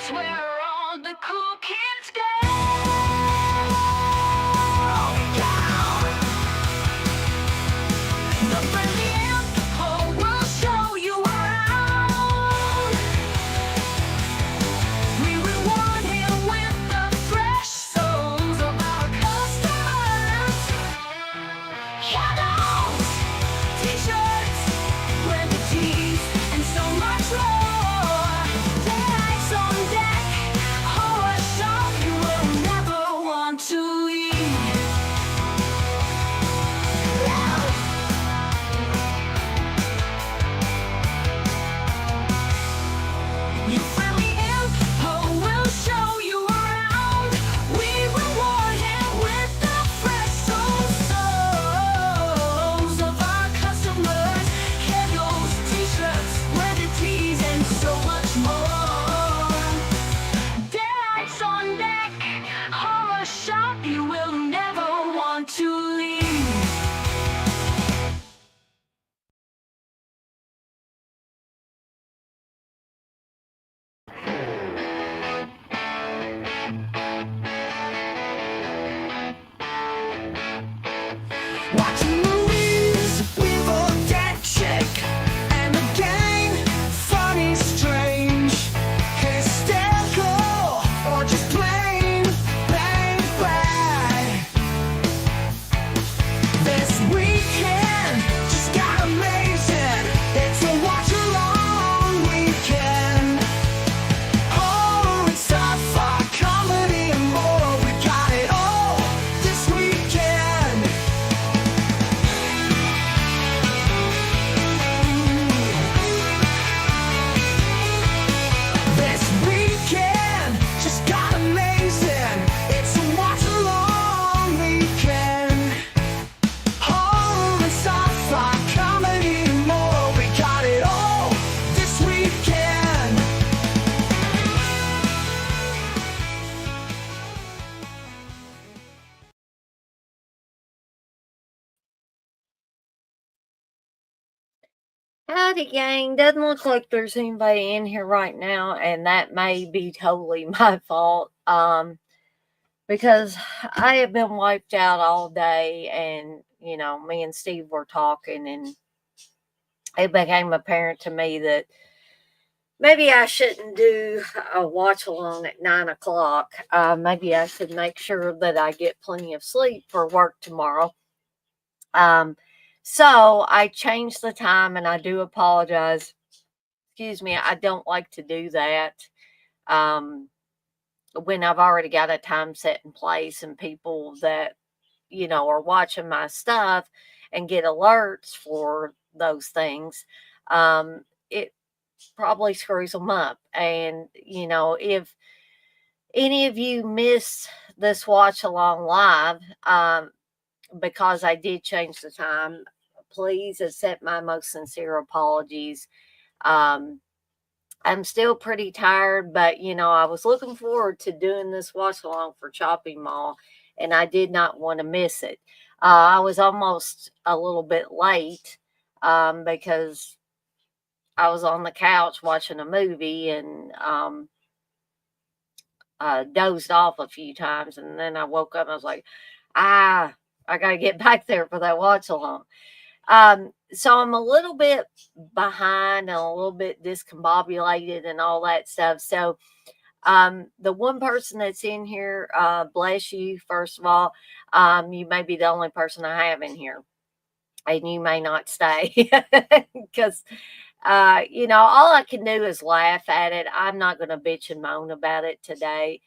It's where all the cool kids go. The friendly info will show you around. We reward him with the fresh souls of our customers. Shadows, t-shirts, branded tees, and so much more. Tags on deck, horror shop you will never want to leave. Your friendly info will show you around. We reward him with the fresh souls of our customers. Candles, t-shirts, branded tees, and so much more. Dads on deck, horror shop you will never want to leave. Watching movies with a dead chick and a gang, funny, strange, hysterical, or just plain bad. This weekend just got amazing. It's a watch-along weekend. Horror and sci-fi, comedy and more. We got it all this weekend. This weekend just got amazing. It's a watch-along weekend. Horror and sci-fi, comedy and more. We got it all this weekend. Howdy, gang. Doesn't look like there's anybody in here right now, and that may be totally my fault. Because I have been wiped out all day, and me and Steve were talking, and it became apparent to me that maybe I shouldn't do a watch along at 9 o'clock. Maybe I should make sure that I get plenty of sleep for work tomorrow. So I changed the time, and I do apologize. Excuse me, I don't like to do that when I've already got a time set in place, and people that are watching my stuff and get alerts for those things. It probably screws them up. And if any of you miss this watch along live, because I did change the time, please accept my most sincere apologies. I'm still pretty tired, but I was looking forward to doing this watch along for Chopping Mall, and I did not want to miss it. I was almost a little bit late because I was on the couch watching a movie and dozed off a few times, and then I woke up and I was like, I got to get back there for that watch along. So I'm a little bit behind and a little bit discombobulated and all that stuff. So the one person that's in here, bless you, first of all. You may be the only person I have in here, and you may not stay because all I can do is laugh at it. I'm not going to bitch and moan about it today.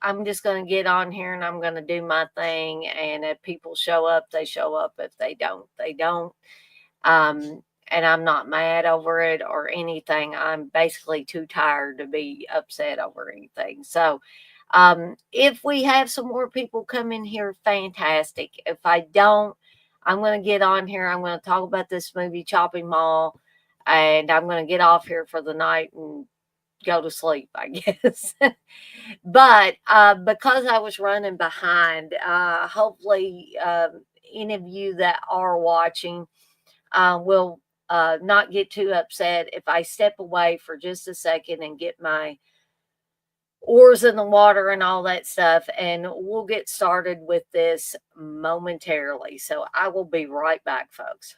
I'm just going to get on here and I'm going to do my thing. And if people show up, they show up. If they don't, they don't. And I'm not mad over it or anything. I'm basically too tired to be upset over anything. So if we have some more people come in here, fantastic. If I don't, I'm going to get on here. I'm going to talk about this movie, Chopping Mall, and I'm going to get off here for the night and go to sleep, I guess. But because I was running behind, hopefully any of you that are watching will not get too upset if I step away for just a second and get my oars in the water and all that stuff. And we'll get started with this momentarily. So I will be right back, folks.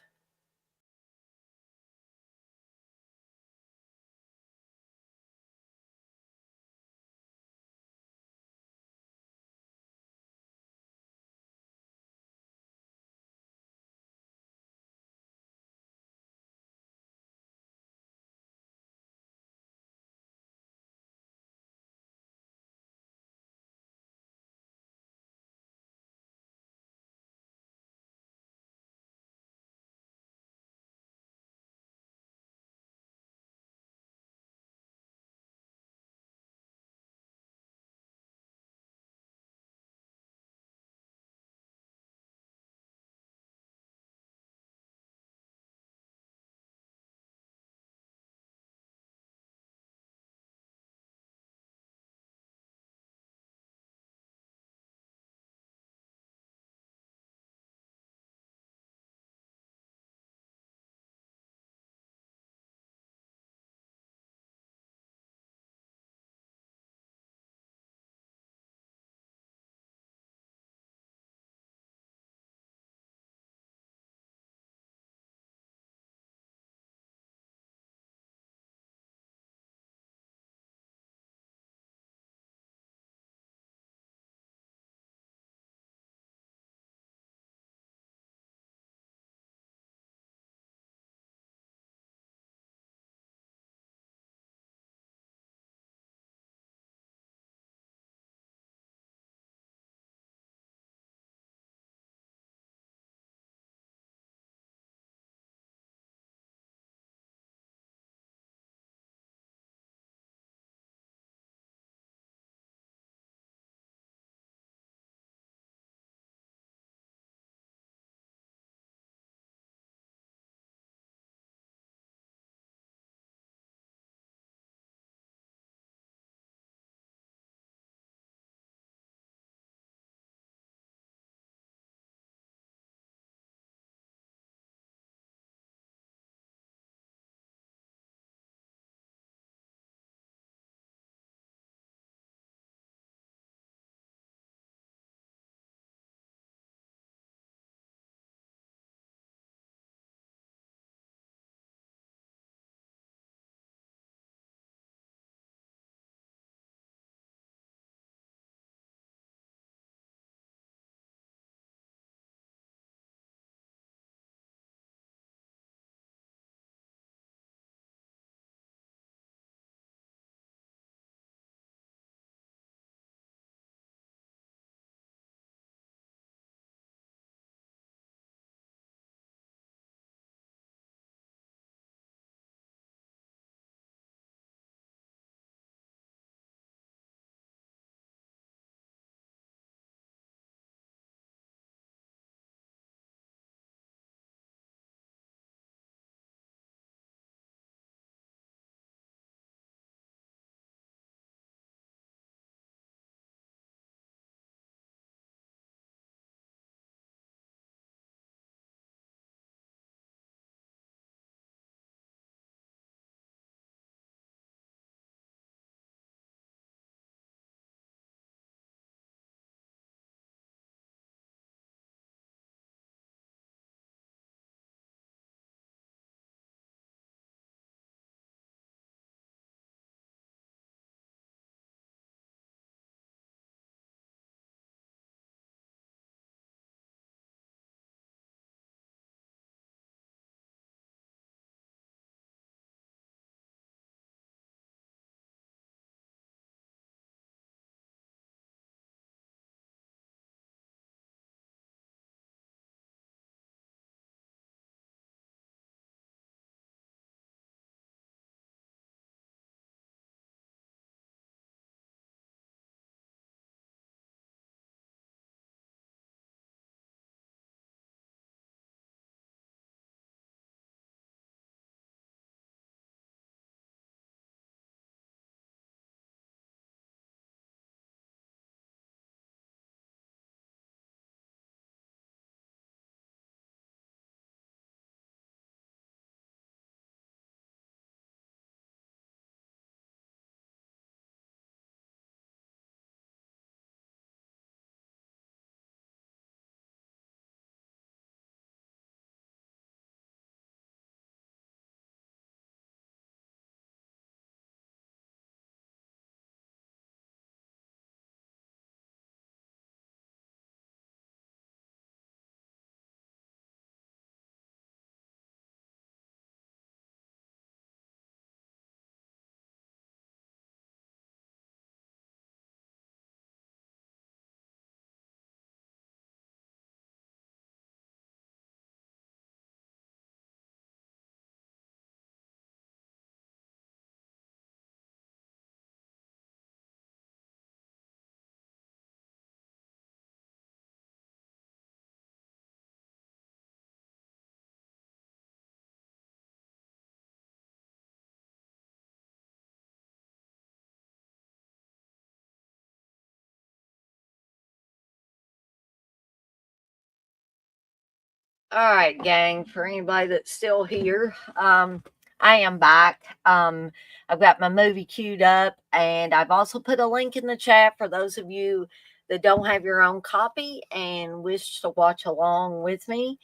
All right, gang, for anybody that's still here, I am back. I've got my movie queued up, and I've also put a link in the chat for those of you that don't have your own copy and wish to watch along with me.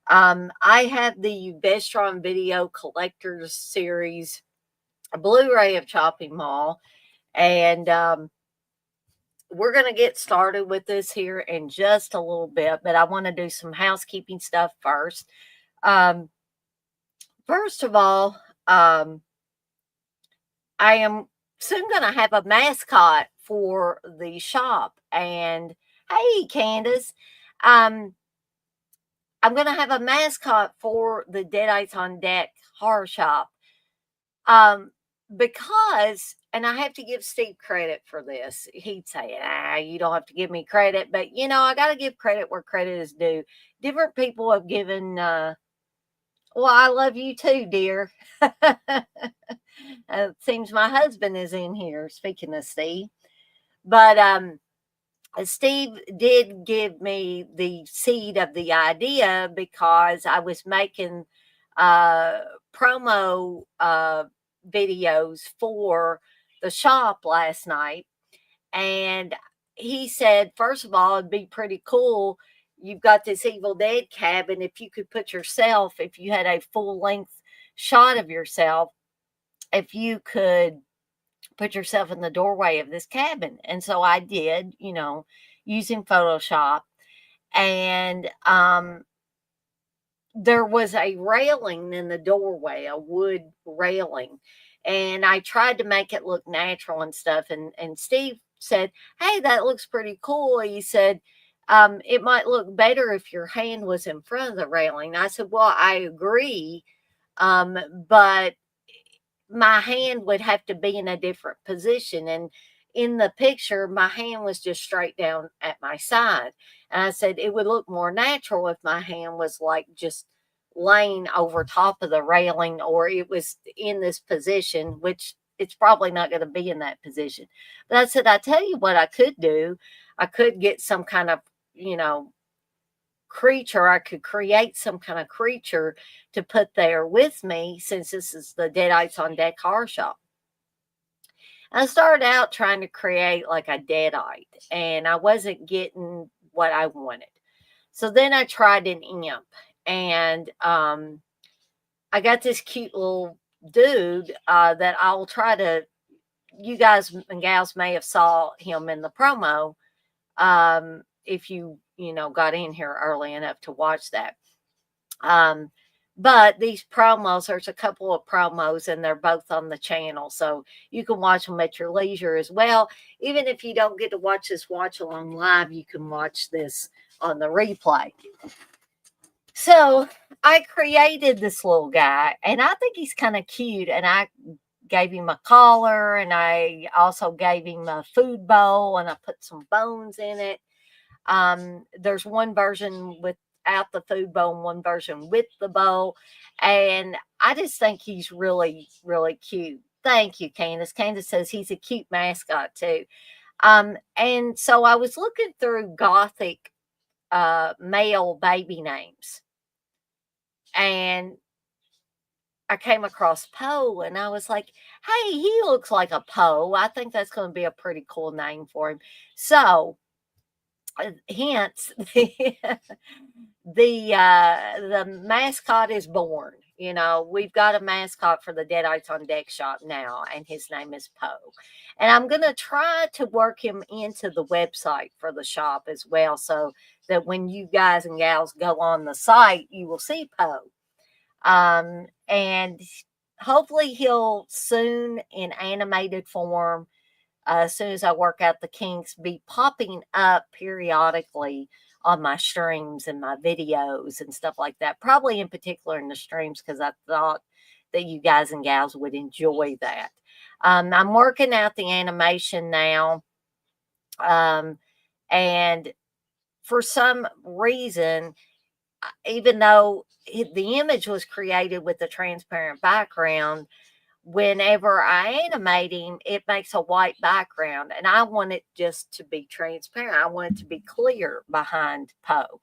I have the Vestron Video Collectors Series Blu-ray of Chopping Mall, and we're going to get started with this here in just a little bit, but I want to do some housekeeping stuff first. First of all, I am soon going to have a mascot for the shop. And hey, Candace, I'm going to have a mascot for the Deadites on Deck horror shop. Because, and I have to give Steve credit for this. He'd say, you don't have to give me credit, but I got to give credit where credit is due. Different people have given, well, I love you too, dear. It seems my husband is in here, speaking of Steve. But Steve did give me the seed of the idea because I was making promo videos for the shop last night. And he said, first of all, it'd be pretty cool. You've got this Evil Dead cabin. If you could put yourself, if you had a full length shot of yourself, if you could put yourself in the doorway of this cabin. And so I did, using Photoshop. And there was a railing in the doorway, a wood railing. And I tried to make it look natural and stuff. And Steve said, hey, that looks pretty cool. He said, it might look better if your hand was in front of the railing. I said, well, I agree. But my hand would have to be in a different position. And in the picture, my hand was just straight down at my side. And I said, it would look more natural if my hand was like just laying over top of the railing, or it was in this position, which it's probably not going to be in that position. But I said, I tell you what I could do. I could get some kind of, creature. I could create some kind of creature to put there with me, since this is the Deadites on Deck horror shop. I started out trying to create like a Deadite, and I wasn't getting what I wanted. So then I tried an imp, and I got this cute little dude that I'll try to, you guys and gals may have saw him in the promo if you got in here early enough to watch that. But these promos, there's a couple of promos, and they're both on the channel, so you can watch them at your leisure as well. Even if you don't get to watch this watch along live, you can watch this on the replay. So I created this little guy, and I think he's kind of cute, and I gave him a collar, and I also gave him a food bowl, and I put some bones in it. There's one version without the food bowl and one version with the bowl. And I just think he's really, really cute. Thank you, Candace. Candace says he's a cute mascot too. And so I was looking through Gothic male baby names, and I came across Poe, and I was like, hey, he looks like a Poe. I think that's going to be a pretty cool name for him. So hence the mascot is born. We've got a mascot for the Deadites on Deck shop now, and his name is Poe. And I'm going to try to work him into the website for the shop as well, so that when you guys and gals go on the site, you will see Poe. And hopefully he'll soon, in animated form, as soon as I work out the kinks, be popping up periodically on my streams and my videos and stuff like that. Probably in particular in the streams, because I thought that you guys and gals would enjoy that. I'm working out the animation now. And for some reason, even though the image was created with a transparent background, whenever I animate him, it makes a white background, and I want it just to be transparent. I want it to be clear behind Poe,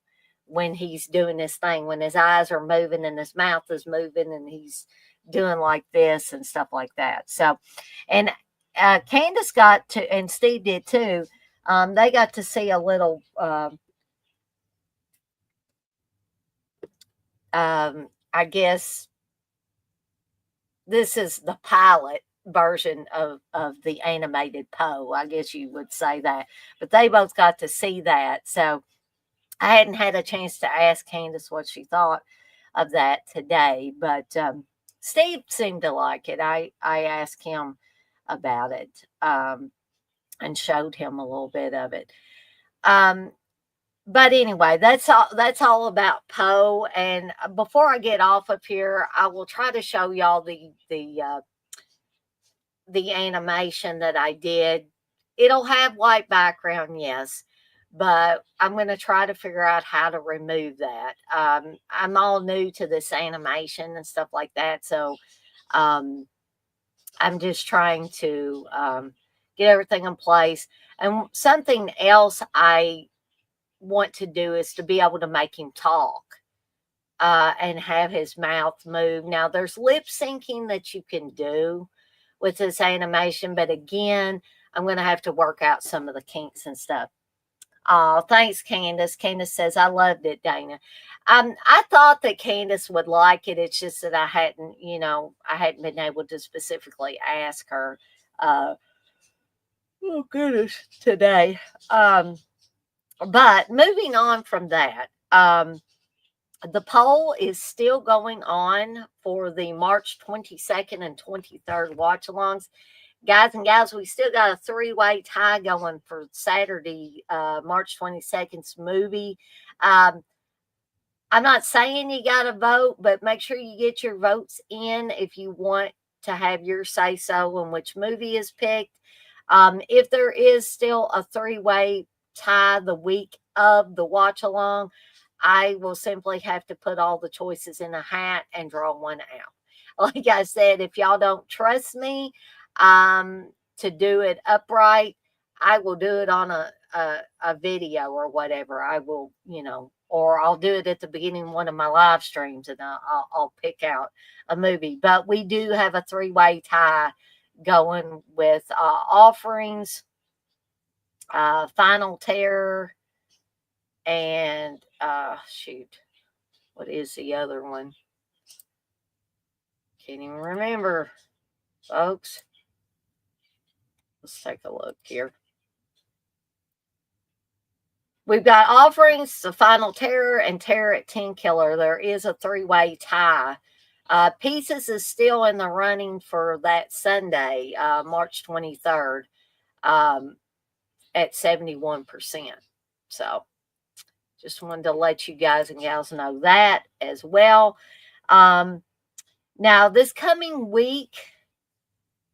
when he's doing this thing, when his eyes are moving and his mouth is moving and he's doing like this and stuff like that. So, and Candace got to, and Steve did too. They got to see a little, I guess this is the pilot version of the animated Poe. I guess you would say that, but they both got to see that. So I hadn't had a chance to ask Candace what she thought of that today, but Steve seemed to like it. I asked him about it, and showed him a little bit of it. Um, but anyway, that's all about Poe. And before I get off of here, I will try to show y'all the animation that I did. It'll have white background, yes, but I'm going to try to figure out how to remove that. I'm all new to this animation and stuff like that, so um, I'm just trying to get everything in place. And something else I want to do is to be able to make him talk, and have his mouth move. Now, there's lip syncing that you can do with this animation, but again, I'm going to have to work out some of the kinks and stuff. Oh, thanks, Candace. Candace says, I loved it, Dana. I thought that Candace would like it. It's just that I hadn't been able to specifically ask her. Oh, goodness, today. But moving on from that, the poll is still going on for the March 22nd and 23rd watch alongs. Guys and gals, we still got a three-way tie going for Saturday, March 22nd's movie. I'm not saying you got to vote, but make sure you get your votes in if you want to have your say-so on which movie is picked. If there is still a three-way tie the week of the watch along, I will simply have to put all the choices in a hat and draw one out. Like I said, if y'all don't trust me to do it upright, I will do it on a video or whatever. I will, or I'll do it at the beginning of one of my live streams, and I'll pick out a movie. But we do have a three-way tie going with Offerings, Final Terror, and shoot, what is the other one? Can't even remember, folks. Let's take a look here. We've got Offerings, The Final Terror, and Terror at 10 Killer. There is a three-way tie. Pieces is still in the running for that Sunday, March 23rd, at 71%. So just wanted to let you guys and gals know that as well. Now, this coming week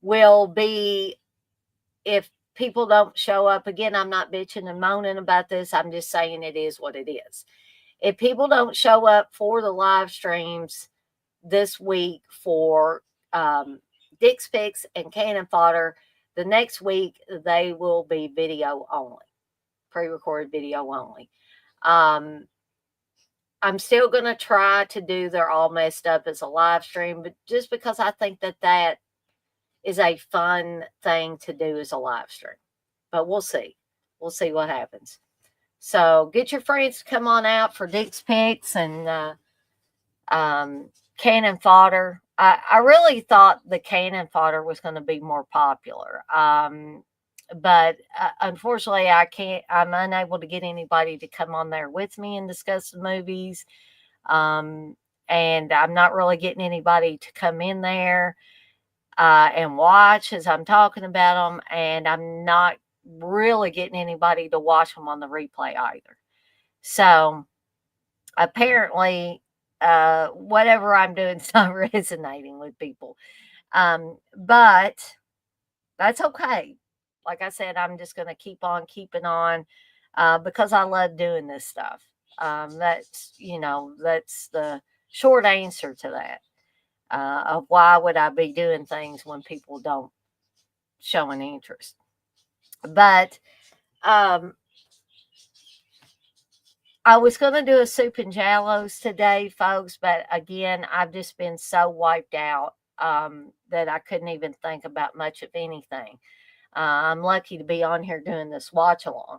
will be, if people don't show up, again, I'm not bitching and moaning about this. I'm just saying it is what it is. If people don't show up for the live streams this week for Dick's Picks and Cannon Fodder, the next week they will be video only, pre-recorded video only. I'm still going to try to do They're All Messed Up as a live stream, but just because I think that is a fun thing to do as a live stream. But we'll see. We'll see what happens. So get your friends to come on out for Dick's Picks and Cannon Fodder. I really thought the Cannon Fodder was going to be more popular. But unfortunately, I'm unable to get anybody to come on there with me and discuss the movies. And I'm not really getting anybody to come in there and watch as I'm talking about them. And I'm not really getting anybody to watch them on the replay either. So apparently, whatever I'm doing is not resonating with people. But that's okay. Like I said, I'm just going to keep on keeping on because I love doing this stuff. That's the short answer to that. Of why would I be doing things when people don't show an interest? But I was going to do a soup and jellos today, folks, but again, I've just been so wiped out that I couldn't even think about much of anything. I'm lucky to be on here doing this watch along.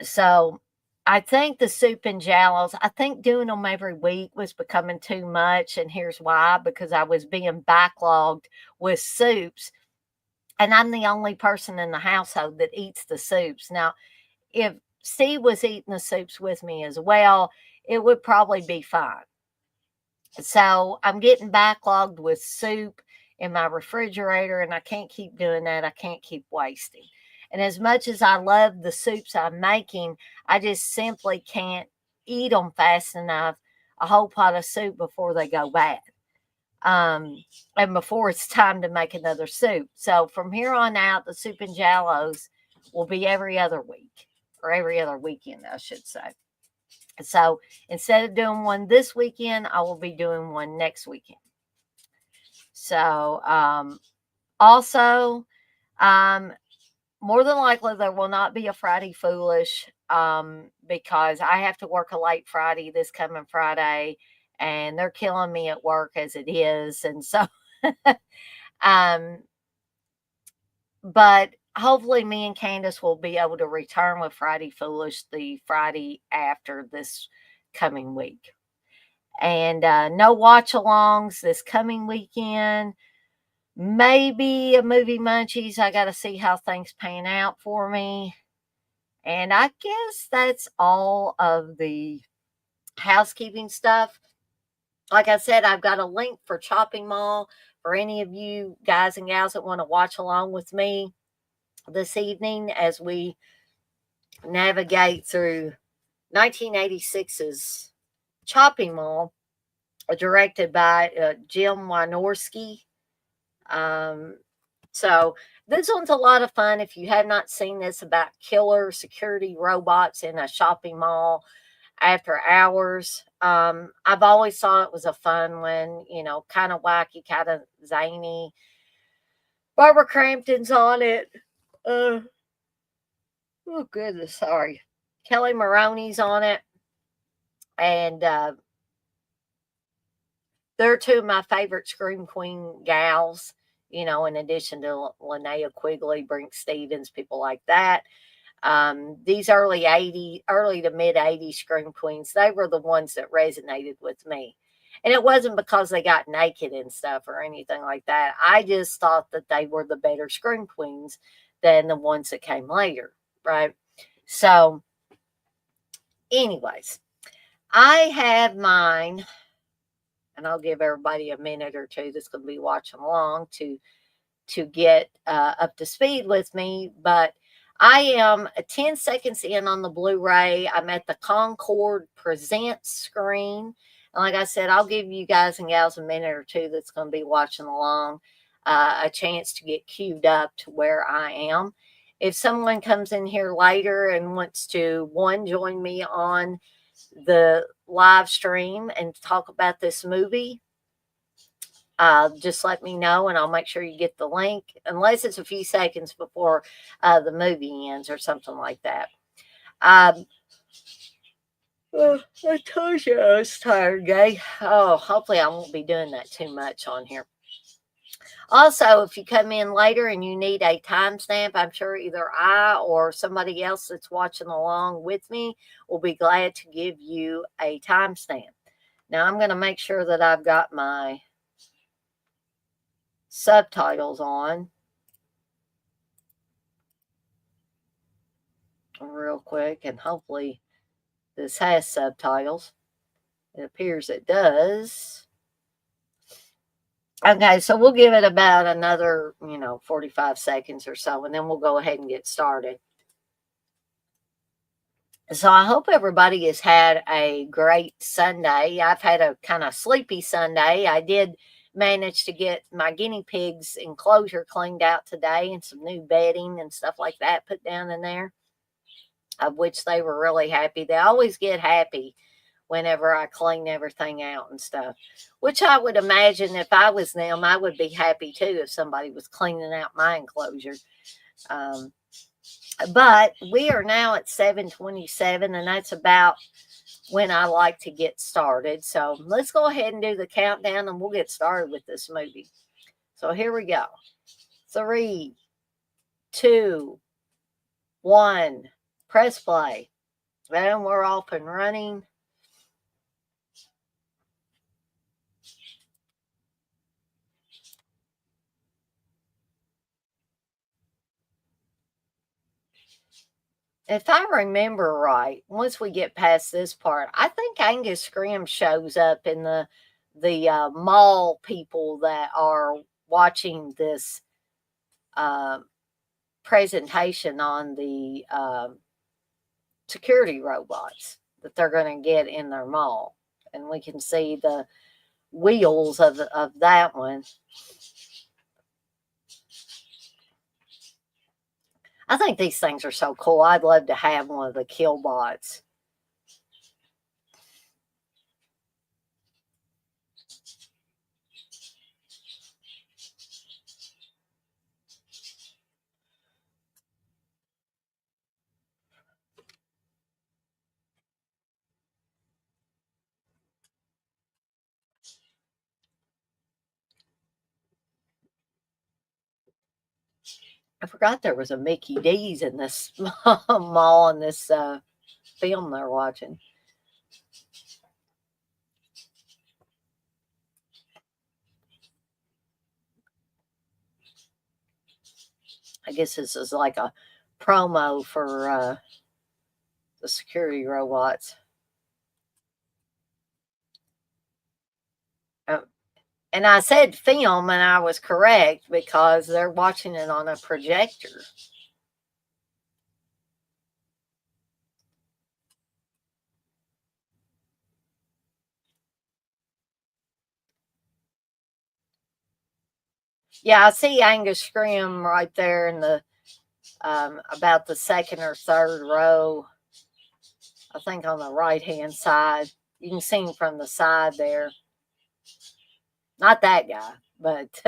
So I think the soup and jellos, I think doing them every week was becoming too much. And here's why, because I was being backlogged with soups. And I'm the only person in the household that eats the soups. Now, if Steve was eating the soups with me as well, it would probably be fine. So I'm getting backlogged with soup in my refrigerator, and I can't keep doing that. I can't keep wasting. And as much as I love the soups I'm making, I just simply can't eat them fast enough, a whole pot of soup before they go bad. And before it's time to make another soup. So from here on out, the soup and jellos will be every other week, or every other weekend, I should say. So instead of doing one this weekend, I will be doing one next weekend. So also, more than likely, there will not be a Friday Foolish because I have to work a late Friday this coming Friday, and they're killing me at work as it is. And so, but hopefully me and Candace will be able to return with Friday Foolish the Friday after this coming week. And no watch alongs this coming weekend. Maybe a movie munchies. I got to see how things pan out for me. And I guess that's all of the housekeeping stuff. Like I said, I've got a link for Chopping Mall for any of you guys and gals that want to watch along with me this evening as we navigate through 1986's Chopping Mall, directed by Jim Wynorski. So this one's a lot of fun. If you have not seen this, about killer security robots in a shopping mall after hours. I've always thought it was a fun one, kind of wacky, kind of zany. Barbara Crampton's on it. Oh goodness, sorry. Kelly Maroney's on it. And they're two of my favorite Scream Queen gals, in addition to Linnea Quigley, Brink Stevens, people like that. These early to mid 80s Scream Queens, they were the ones that resonated with me. And it wasn't because they got naked and stuff or anything like that. I just thought that they were the better Scream Queens than the ones that came later, right? So, anyways, I have mine, and I'll give everybody a minute or two that's going to be watching along to get up to speed with me. But I am 10 seconds in on the Blu-ray. I'm at the Concord Presents screen. And like I said, I'll give you guys and gals a minute or two that's going to be watching along a chance to get queued up to where I am. If someone comes in here later and wants to, join me on the live stream and talk about this movie, just let me know and I'll make sure you get the link, unless it's a few seconds before the movie ends or something like that. I told you I was tired, Gay. Oh, hopefully I won't be doing that too much on here. Also, if you come in later and you need a timestamp, I'm sure either I or somebody else that's watching along with me will be glad to give you a timestamp. Now, I'm going to make sure that I've got my subtitles on real quick, and hopefully this has subtitles. It appears it does. Okay, so we'll give it about another, 45 seconds or so, and then we'll go ahead and get started. So I hope everybody has had a great Sunday. I've had a kind of sleepy Sunday. I did manage to get my guinea pigs enclosure cleaned out today and some new bedding and stuff like that put down in there, of which they were really happy. They always get happy whenever I clean everything out and stuff, which I would imagine if I was them, I would be happy too if somebody was cleaning out my enclosure. But we are now at 7:27, and that's about when I like to get started. So let's go ahead and do the countdown and we'll get started with this movie. So here we go. 3, 2, 1. Press play. And we're off and running. If I remember right, once we get past this part, I think Angus Scrimm shows up in the mall people that are watching this uh, presentation on the security robots that they're going to get in their mall, and we can see the wheels of that one. I think these things are so cool. I'd love to have one of the Killbots. I forgot there was a Mickey D's in this mall in this film they're watching. I guess this is like a promo for the security robots. Uh, and I said film, and I was correct because they're watching it on a projector. Yeah, I see Angus Scrimm right there in the about the second or third row. I think on the right hand side. You can see him from the side there. Not that guy, but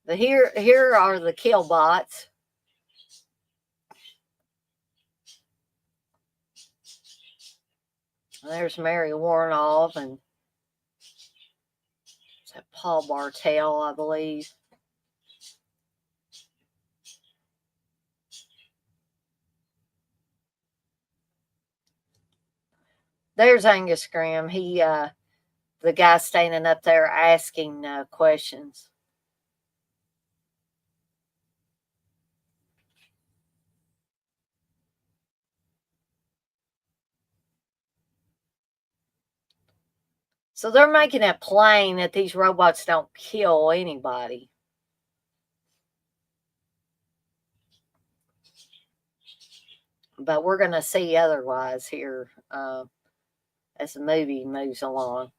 here are the Killbots. There's Mary Warnoff and is that Paul Bartel, I believe. There's Angus Scrimm. He the guy standing up there asking questions. So they're making it plain that these robots don't kill anybody. But we're going to see otherwise here as the movie moves along.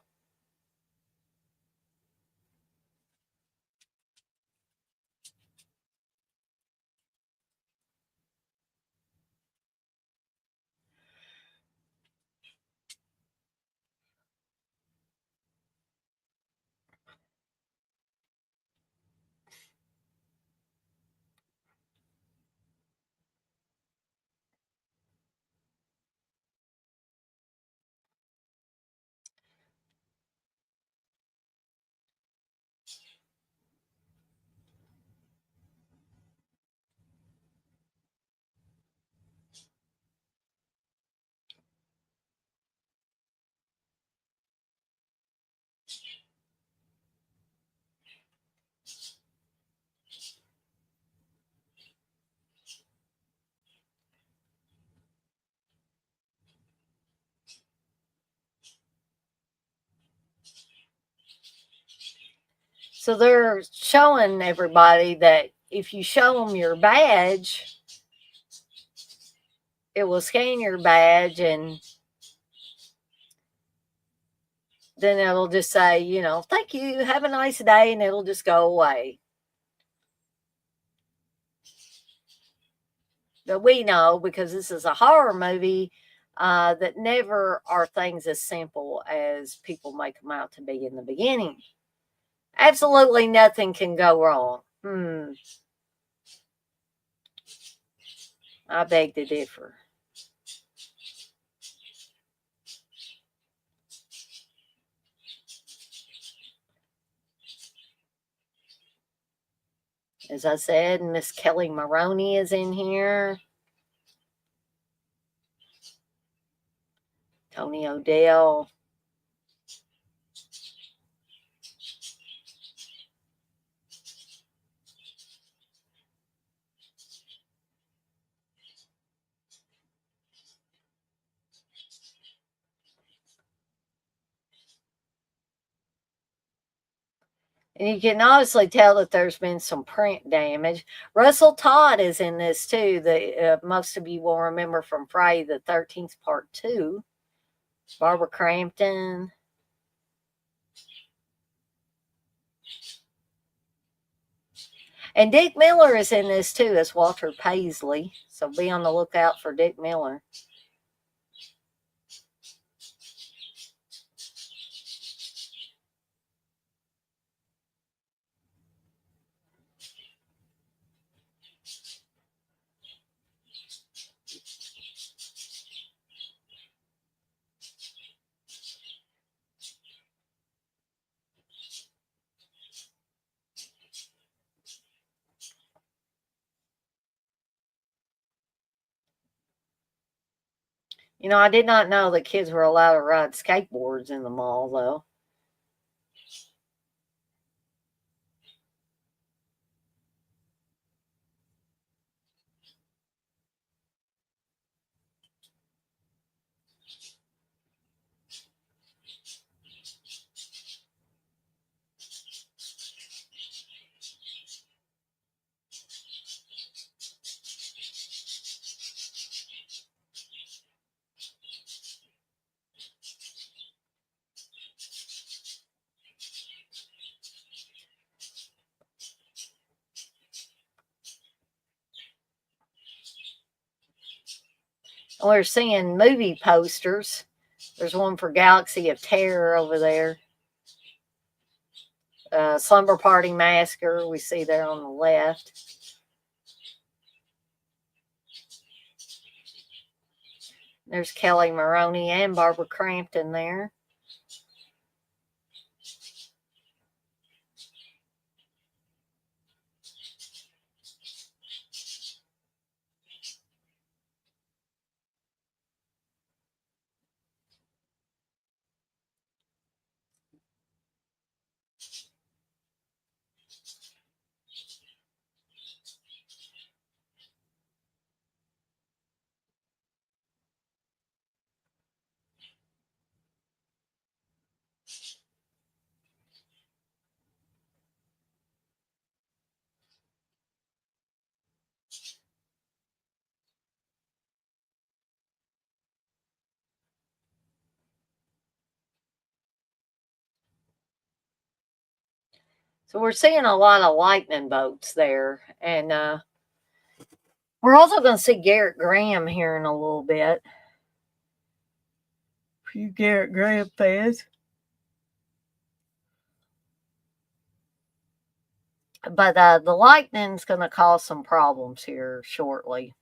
So they're showing everybody that if you show them your badge, it will scan your badge and then it'll just say, thank you, have a nice day, and it'll just go away. But we know because this is a horror movie that never are things as simple as people make them out to be in the beginning. Absolutely nothing can go wrong. I beg to differ. As I said, Miss Kelly Maroney is in here. Tony O'Dell. And you can obviously tell that there's been some print damage. Russell Todd is in this too. Most of you will remember from Friday the 13th, Part 2. Barbara Crampton. And Dick Miller is in this too as Walter Paisley. So be on the lookout for Dick Miller. You know, I did not know that kids were allowed to ride skateboards in the mall, though. We're seeing movie posters. There's one for Galaxy of Terror over there. Slumber Party Massacre, we see there on the left. There's Kelly Maroney and Barbara Crampton there. So we're seeing a lot of lightning bolts there. And we're also going to see Garrett Graham here in a little bit. For you Garrett Graham fans. But the lightning's going to cause some problems here shortly.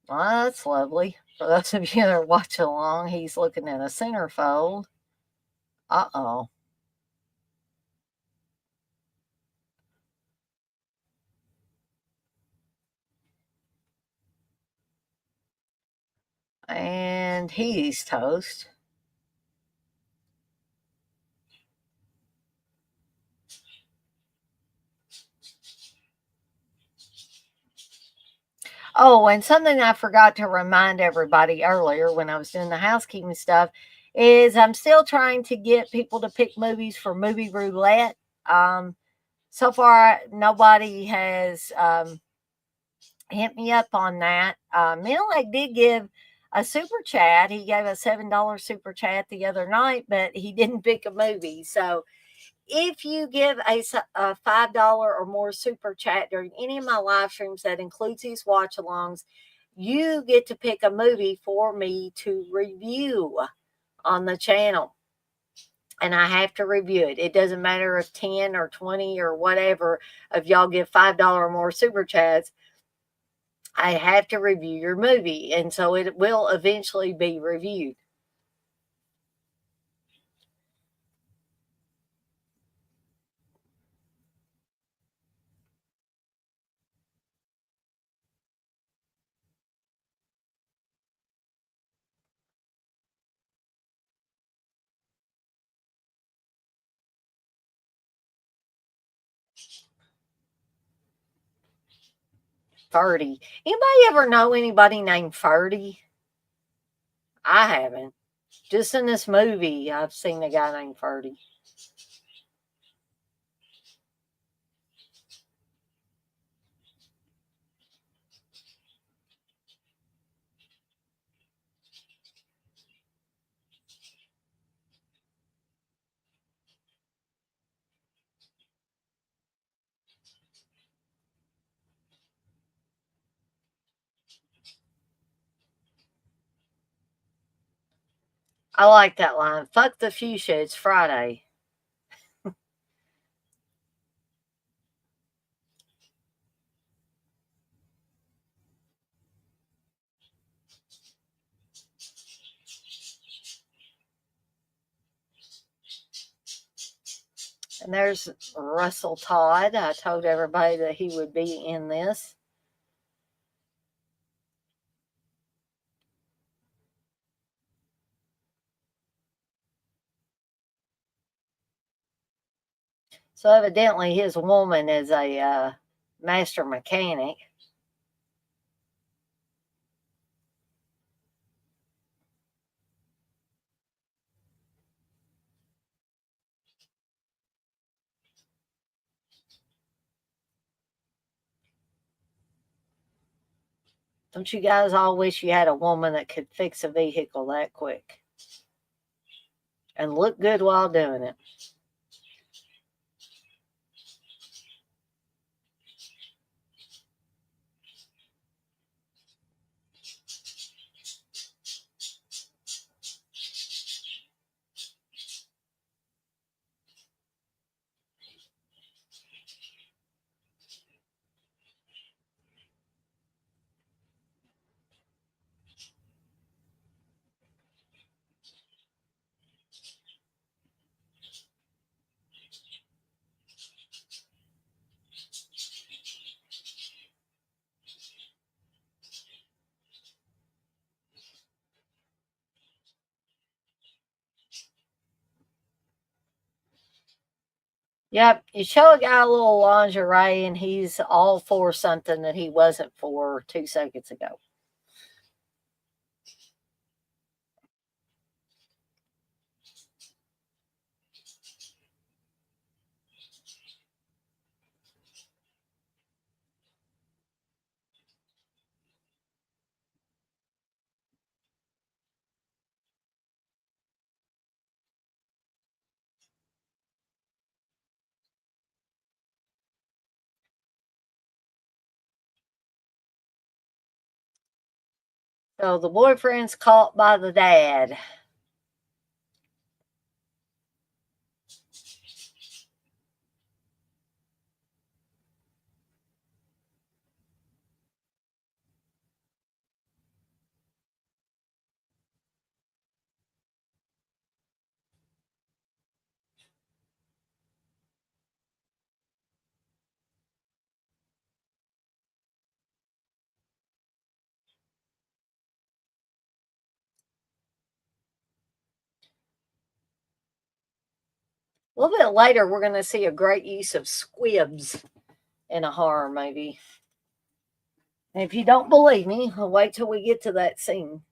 Well, that's lovely. For those of you that are watching along, he's looking at a centerfold. Uh-oh. And he's toast. Oh, and something I forgot to remind everybody earlier when I was doing the housekeeping stuff is I'm still trying to get people to pick movies for movie roulette. Um, so far, nobody has hit me up on that. Middle did give a super chat. He gave a $7 super chat the other night, but he didn't pick a movie. So if you give a $5 or more super chat during any of my live streams that includes these watch alongs, you get to pick a movie for me to review on the channel. And I have to review it. It doesn't matter if 10 or 20 or whatever of y'all give $5 or more super chats. I have to review your movie. And so it will eventually be reviewed. Ferdy. Anybody ever know anybody named Ferdy? I haven't. Just in this movie, I've seen a guy named Ferdy. I like that line. Fuck the fuchsia, it's Friday. And there's Russell Todd. I told everybody that he would be in this. So evidently his woman is a master mechanic. Don't you guys all wish you had a woman that could fix a vehicle that quick and look good while doing it? Yep, you show a guy a little lingerie and he's all for something that he wasn't for 2 seconds ago. So the boyfriend's caught by the dad. A little bit later, we're going to see a great use of squibs in a horror movie. And if you don't believe me, wait till we get to that scene.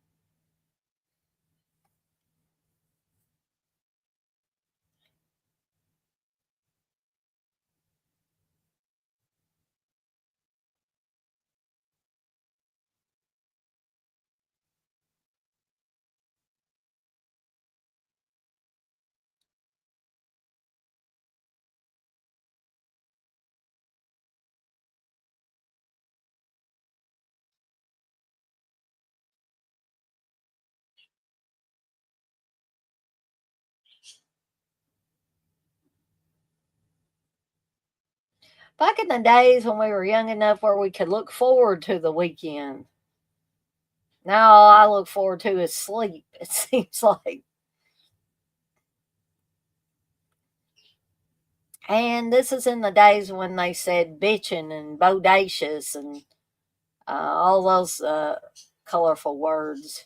Back in the days when we were young enough where we could look forward to the weekend. Now all I look forward to is sleep, it seems like. And this is in the days when they said bitchin' and bodacious and all those colorful words.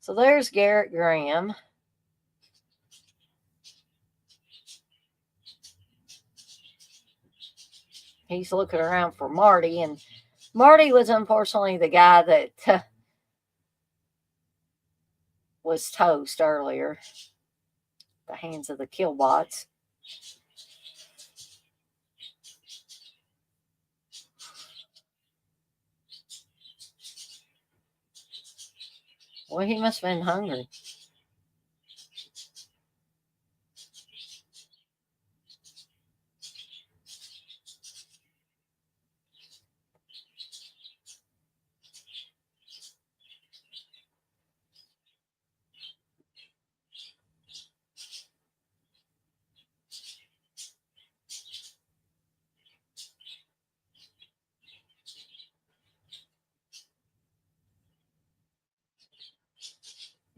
So there's Garrett Graham. He's looking around for Marty, and Marty was unfortunately the guy that was toast earlier. The hands of the killbots. Well, he must have been hungry.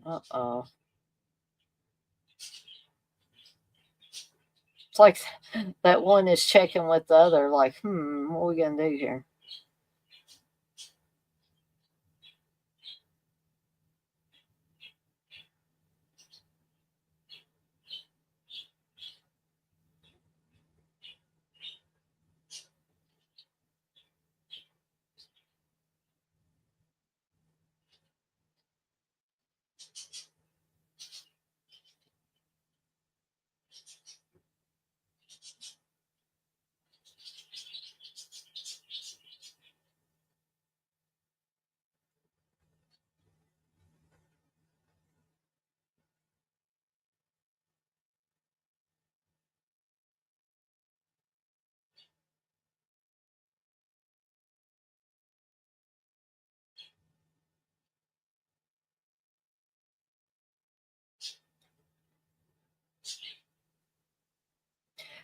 Uh oh. It's like that one is checking with the other, like, what are we going to do here?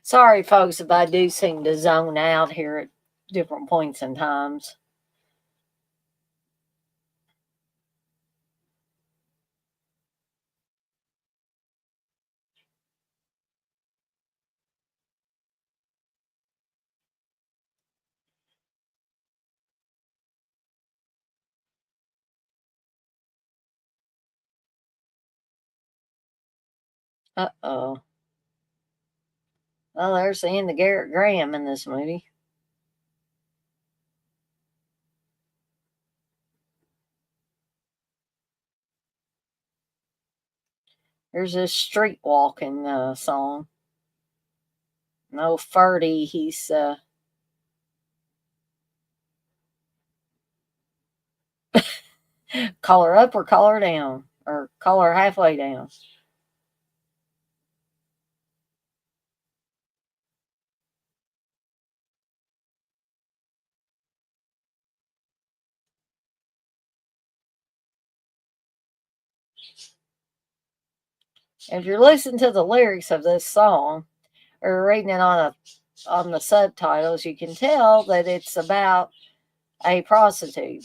Sorry, folks, if I do seem to zone out here at different points in times. Uh oh. Well, there's the end of Garrett Graham in this movie. There's this street walking song. No Ferdy, he's call her up or call her down, or call her halfway down. If you're listening to the lyrics of this song or reading it on the subtitles, you can tell that it's about a prostitute.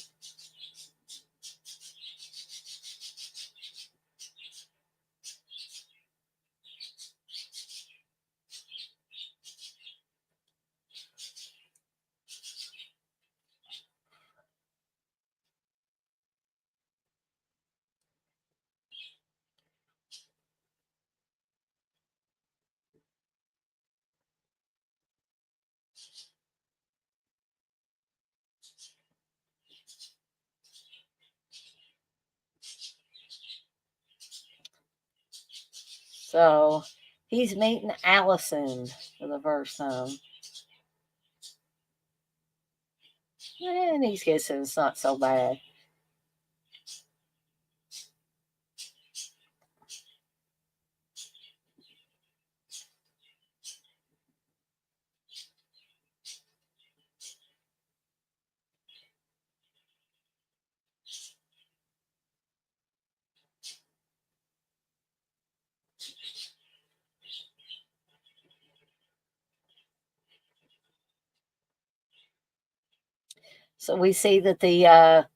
So he's meeting Allison for the first time. And he's guessing it's not so bad. So we see that the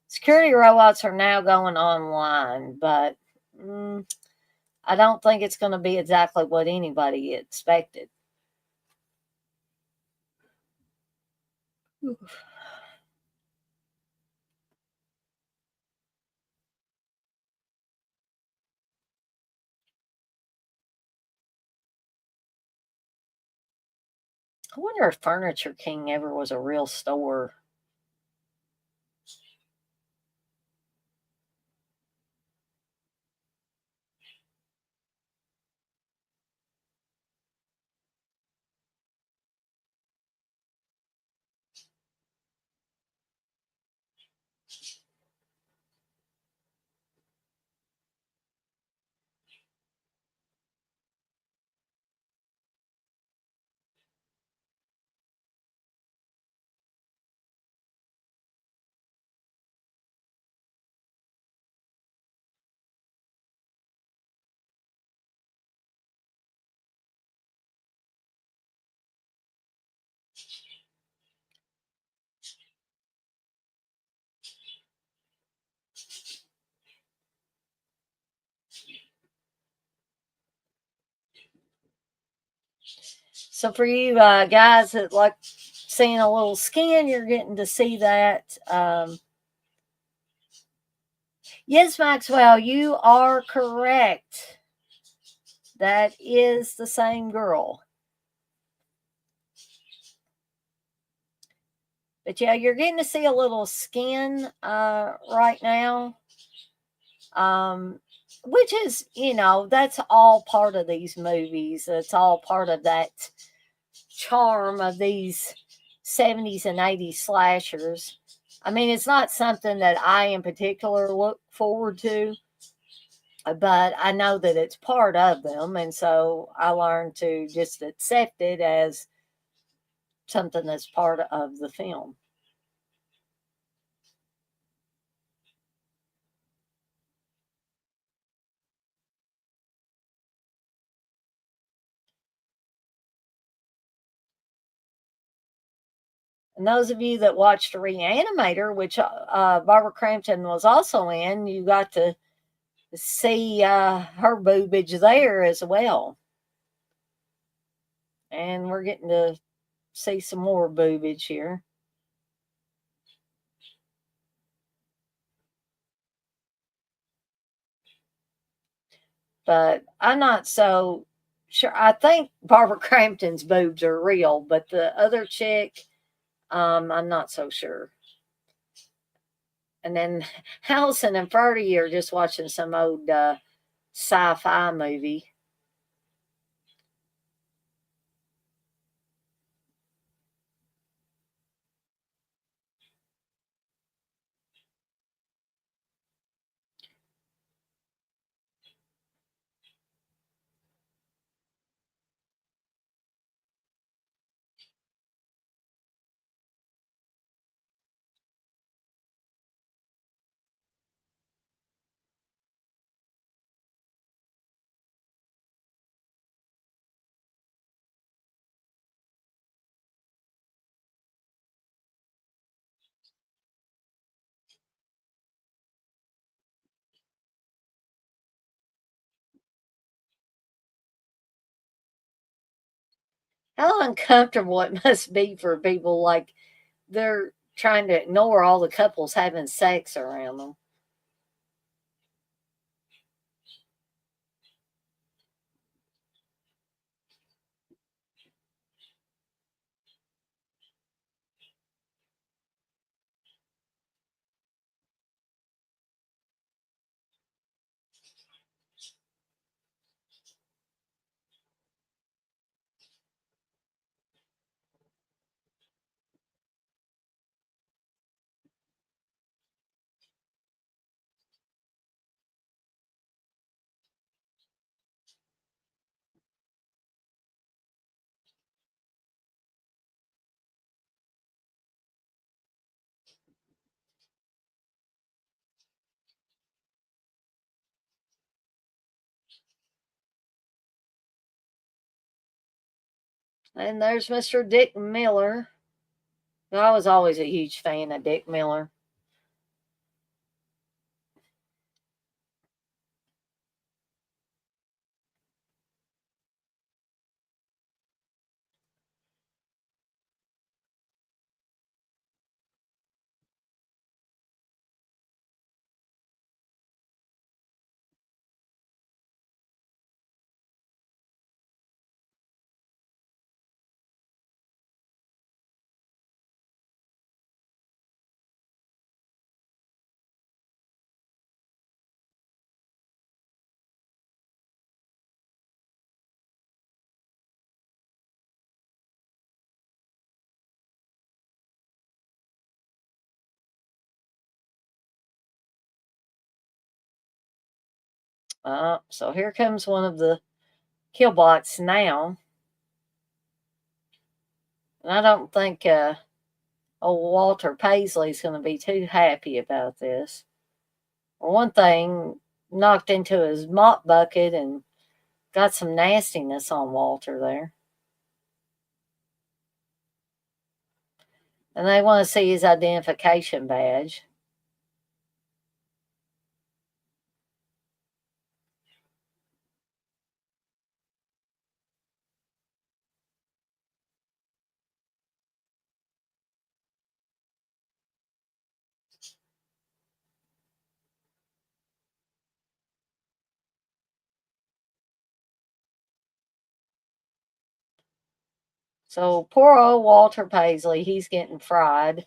security robots are now going online, but mm, I don't think it's going to be exactly what anybody expected. I wonder if Furniture King ever was a real store. So for you guys that like seeing a little skin, you're getting to see that. Yes, Maxwell, you are correct. That is the same girl. But yeah, you're getting to see a little skin right now. Um, which is, that's all part of these movies. It's all part of that charm of these 70s and 80s slashers. I mean, it's not something that I in particular look forward to, but I know that it's part of them. And so I learned to just accept it as something that's part of the film. And those of you that watched Reanimator, which Barbara Crampton was also in, you got to see her boobage there as well. And we're getting to see some more boobage here. But I'm not so sure. I think Barbara Crampton's boobs are real, but the other chick, I'm not so sure. And then Allison and Ferdy are just watching some old sci-fi movie. How uncomfortable it must be for people like they're trying to ignore all the couples having sex around them. And there's Mr. Dick Miller. I was always a huge fan of Dick Miller. So here comes one of the Killbots now. And I don't think old Walter Paisley's going to be too happy about this. For one thing, knocked into his mop bucket and got some nastiness on Walter there. And they want to see his identification badge. So poor old Walter Paisley, he's getting fried.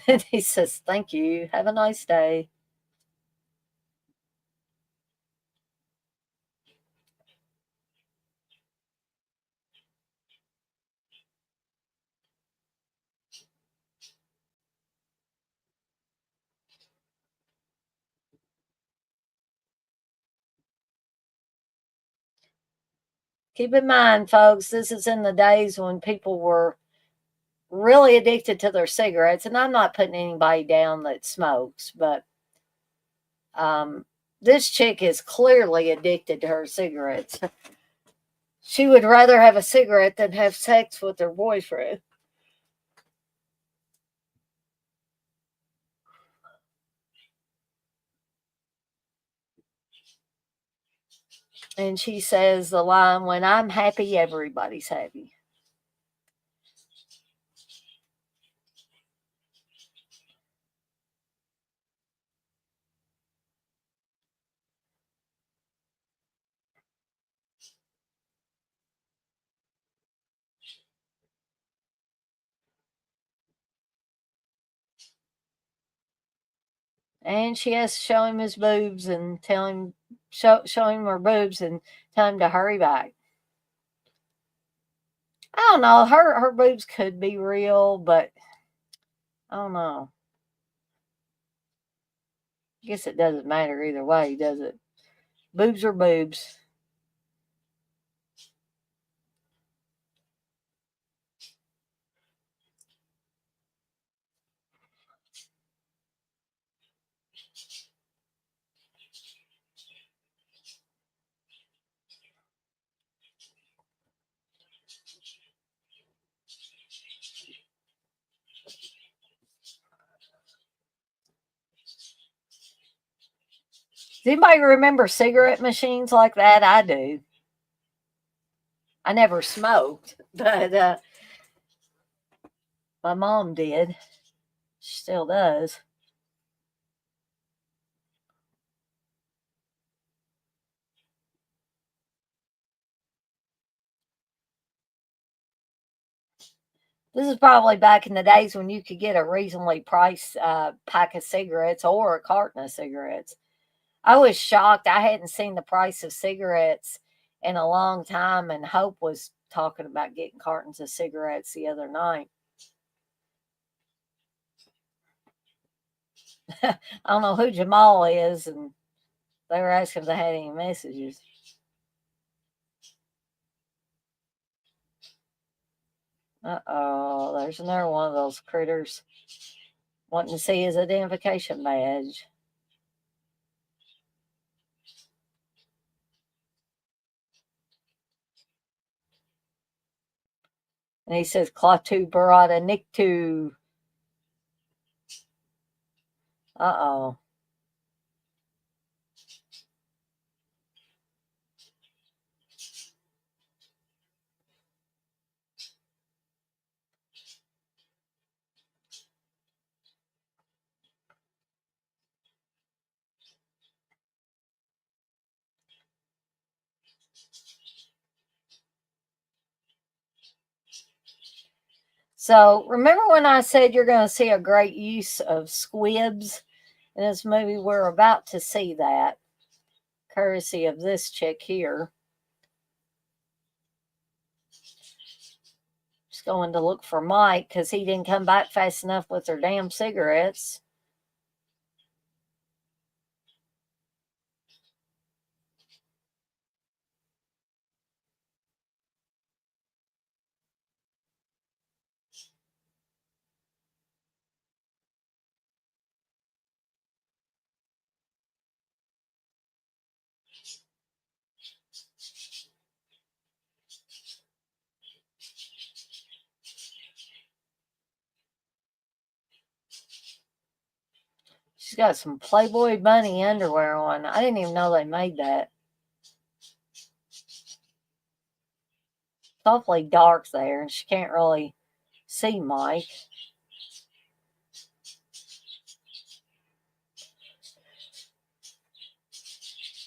And he says, "Thank you. Have a nice day." Keep in mind, folks, this is in the days when people were really addicted to their cigarettes. And I'm not putting anybody down that smokes, but um, this chick is clearly addicted to her cigarettes. She would rather have a cigarette than have sex with her boyfriend. And she says the line, "When I'm happy, everybody's happy." And she has to show him his boobs and tell him, show him her boobs and tell him to hurry back. I don't know. Her boobs could be real, but I don't know. I guess it doesn't matter either way, does it? Boobs are boobs. Does anybody remember cigarette machines like that? I do. I never smoked, but my mom did. She still does. This is probably back in the days when you could get a reasonably priced pack of cigarettes or a carton of cigarettes. I was shocked. I hadn't seen the price of cigarettes in a long time, and Hope was talking about getting cartons of cigarettes the other night. I don't know who Jamal is, and they were asking if they had any messages. Uh-oh, there's another one of those critters wanting to see his identification badge. And he says, Klaatu Barada Niktu. Uh oh. So remember when I said you're going to see a great use of squibs in this movie? We're about to see that, courtesy of this chick here. Just going to look for Mike because he didn't come back fast enough with their damn cigarettes. She's got some Playboy Bunny underwear on. I didn't even know they made that. It's awfully dark there, and she can't really see Mike.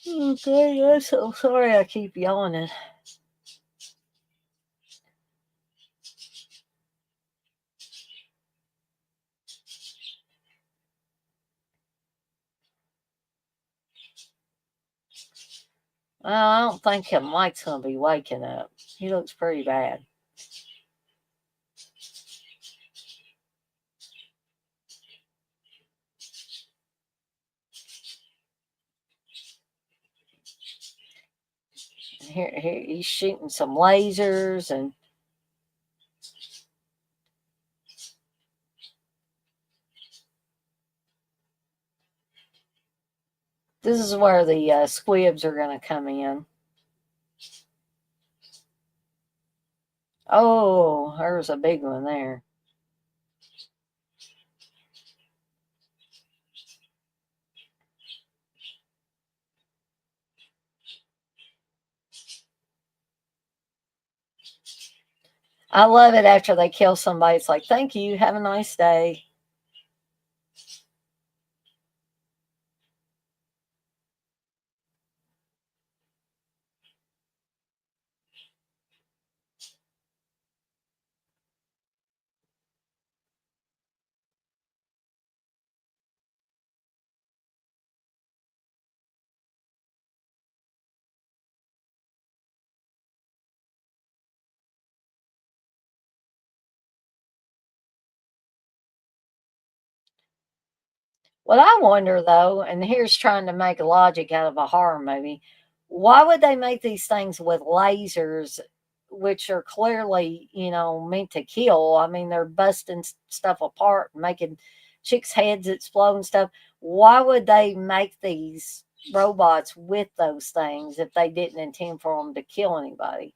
Okay, I'm so sorry I keep yawning. Well, I don't think Mike's going to be waking up. He looks pretty bad. Here he's shooting some lasers, and this is where the squibs are going to come in. Oh, there's a big one there. I love it after they kill somebody. It's like, thank you, have a nice day. What I wonder though, and here's trying to make logic out of a horror movie, why would they make these things with lasers, which are clearly, meant to kill? I mean, they're busting stuff apart, making chicks' heads explode and stuff. Why would they make these robots with those things if they didn't intend for them to kill anybody?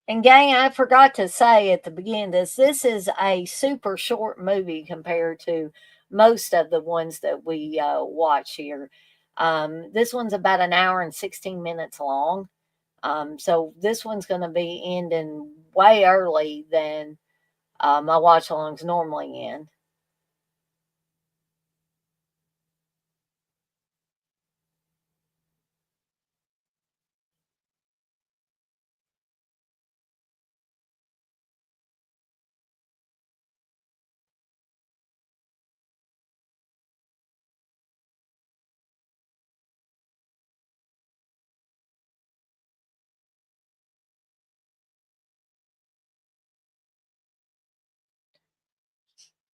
And gang, I forgot to say at the beginning of this is a super short movie compared to most of the ones that we watch here. This one's about an hour and 16 minutes long. So this one's going to be ending way early than my watch alongs normally end.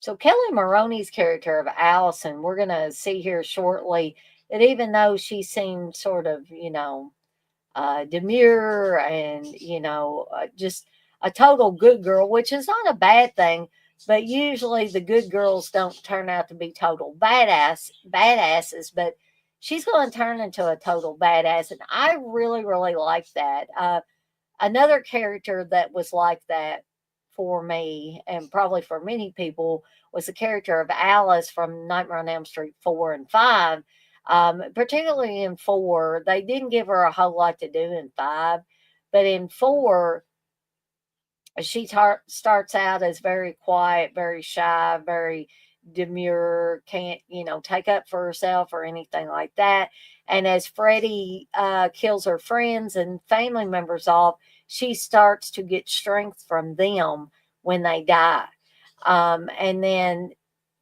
So Kelly Maroney's character of Allison, we're gonna see here shortly that even though she seemed sort of, demure and just a total good girl, which is not a bad thing. But usually the good girls don't turn out to be total badasses. But she's going to turn into a total badass, and I really really like that. Another character that was like that for me, and probably for many people, was the character of Alice from Nightmare on Elm Street 4 and 5. Particularly in 4, they didn't give her a whole lot to do in 5, but in 4, she starts out as very quiet, very shy, very demure, can't, take up for herself or anything like that. And as Freddie kills her friends and family members off, she starts to get strength from them when they die. And then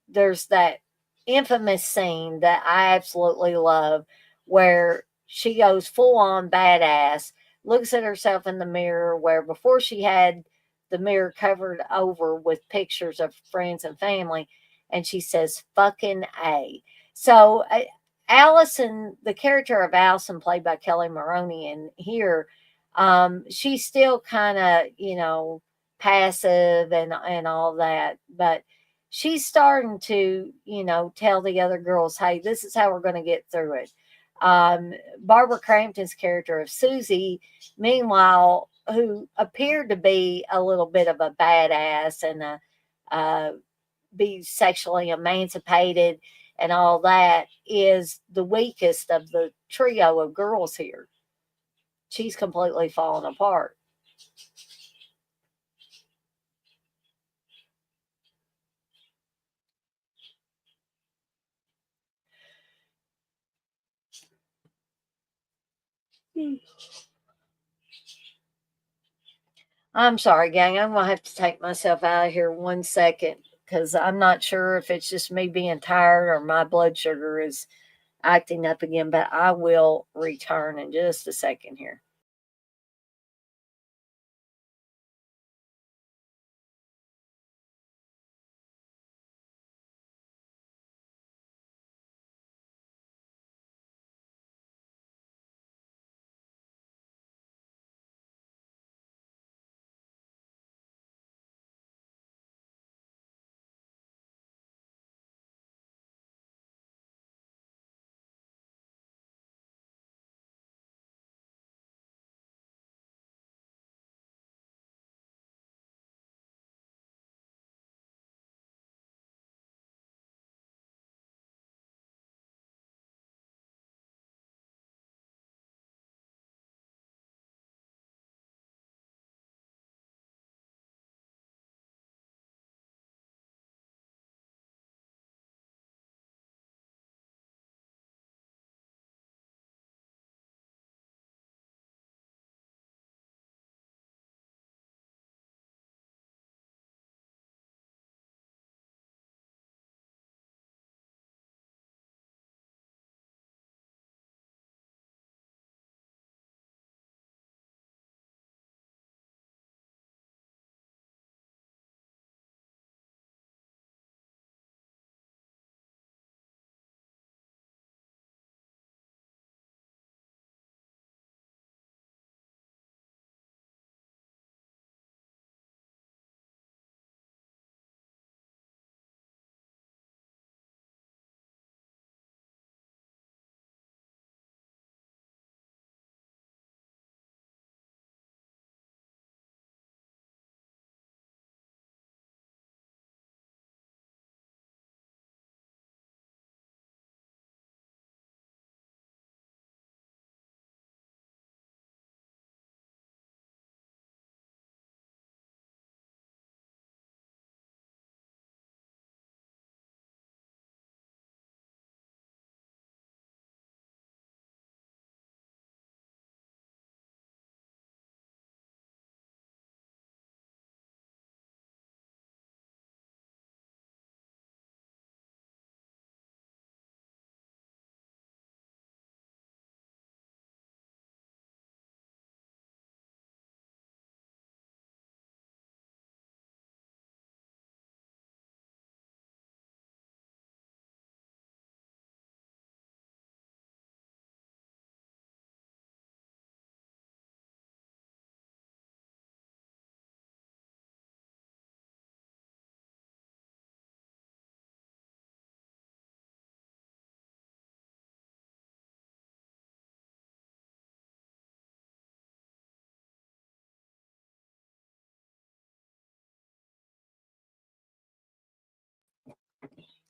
there's that infamous scene that I absolutely love where she goes full on badass, looks at herself in the mirror, where before she had the mirror covered over with pictures of friends and family, and she says, fucking A. So, Allison, the character of Allison, played by Kelly Maroney, in here, she's still kind of, passive and all that, but she's starting to, tell the other girls, hey, this is how we're going to get through it. Barbara Crampton's character of Susie, meanwhile, who appeared to be a little bit of a badass and be sexually emancipated and all that, is the weakest of the trio of girls here. She's completely fallen apart. I'm sorry, gang. I'm gonna have to take myself out of here 1 second because I'm not sure if it's just me being tired or my blood sugar is acting up again. But I will return in just a second here.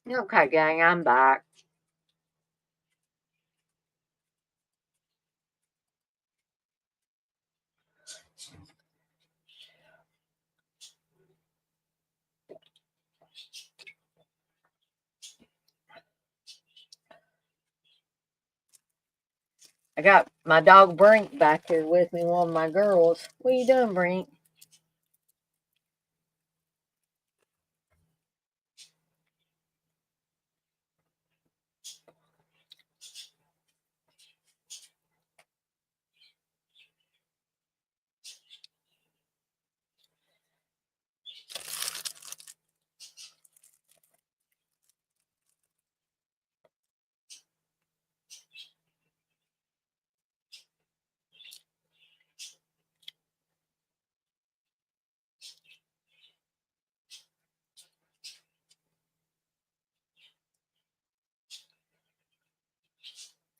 Okay, gang, I'm back. I got my dog Brink back here with me, one of my girls. What are you doing, Brink?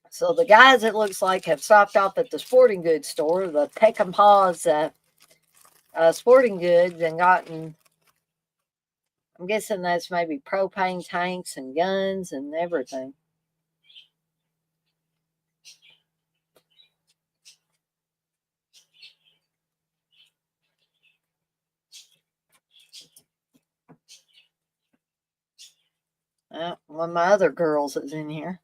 So the guys, it looks like, have stopped off at the sporting goods store, the Peckham Paws sporting goods, and gotten, I'm guessing that's maybe propane tanks and guns and everything. One of my other girls is in here.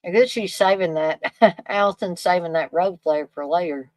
I guess she's saving that. Allison's saving that road flare for later.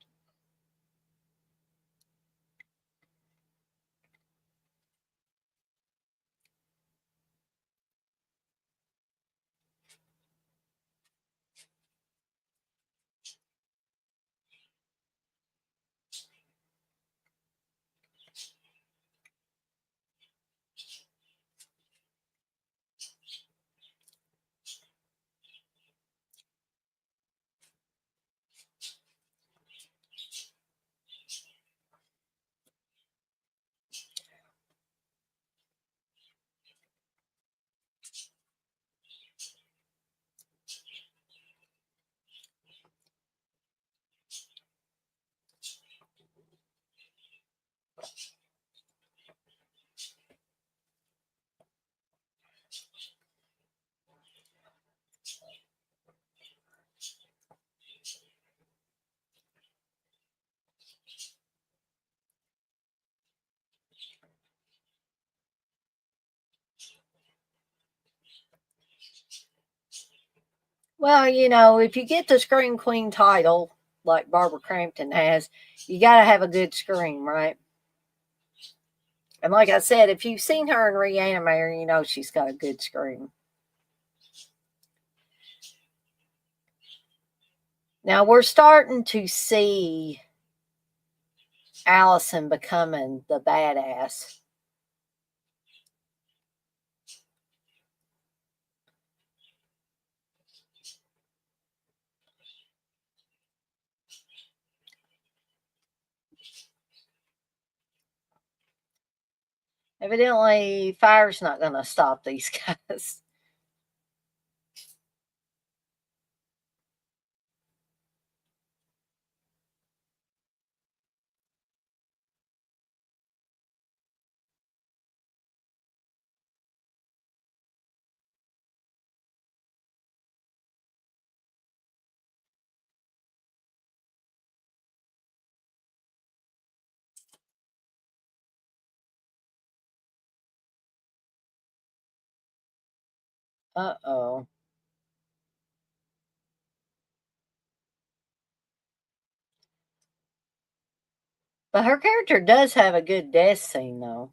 Well, if you get the Scream Queen title, like Barbara Crampton has, you got to have a good scream, right? And like I said, if you've seen her in Reanimator, you know she's got a good scream. Now we're starting to see Allison becoming the badass. Evidently, fire's not going to stop these guys. Uh oh. But her character does have a good death scene, though.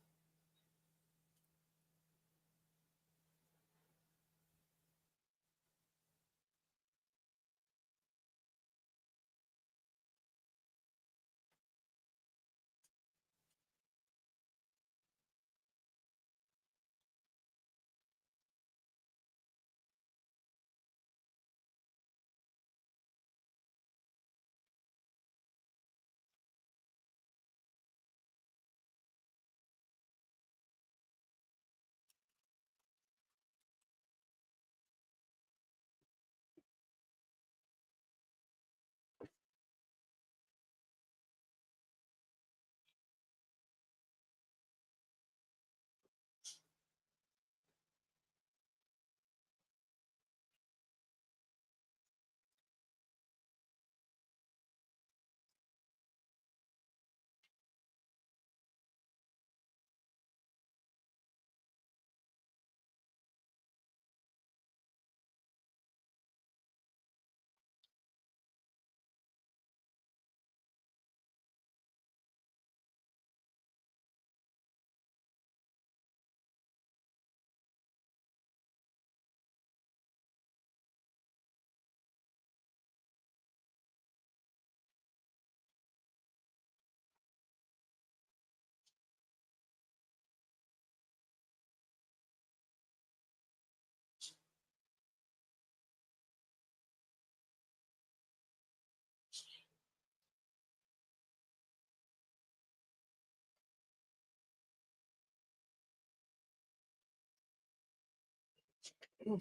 Here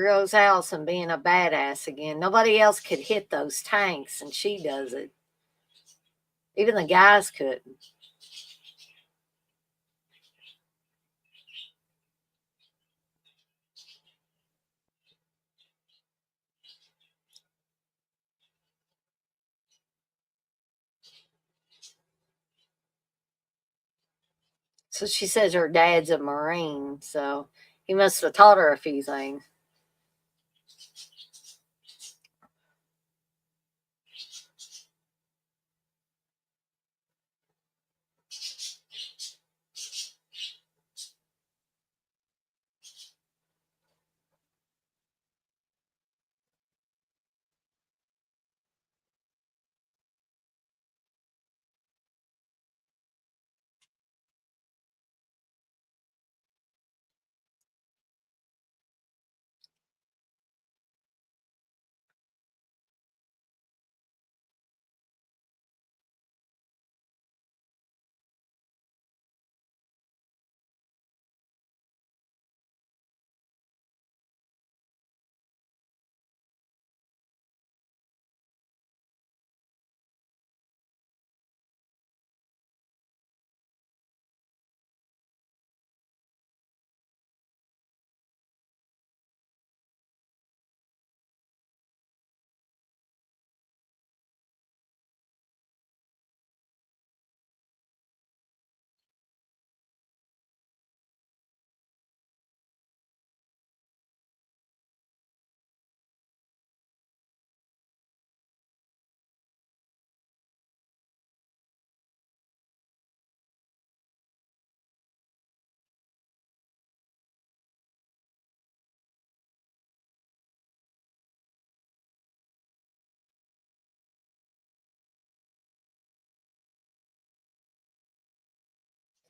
goes Allison being a badass again. Nobody else could hit those tanks, and she does it. Even the guys couldn't. So she says her dad's a Marine, so he must have taught her a few things.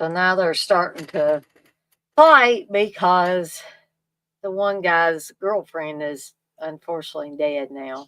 So now they're starting to fight because the one guy's girlfriend is unfortunately dead now.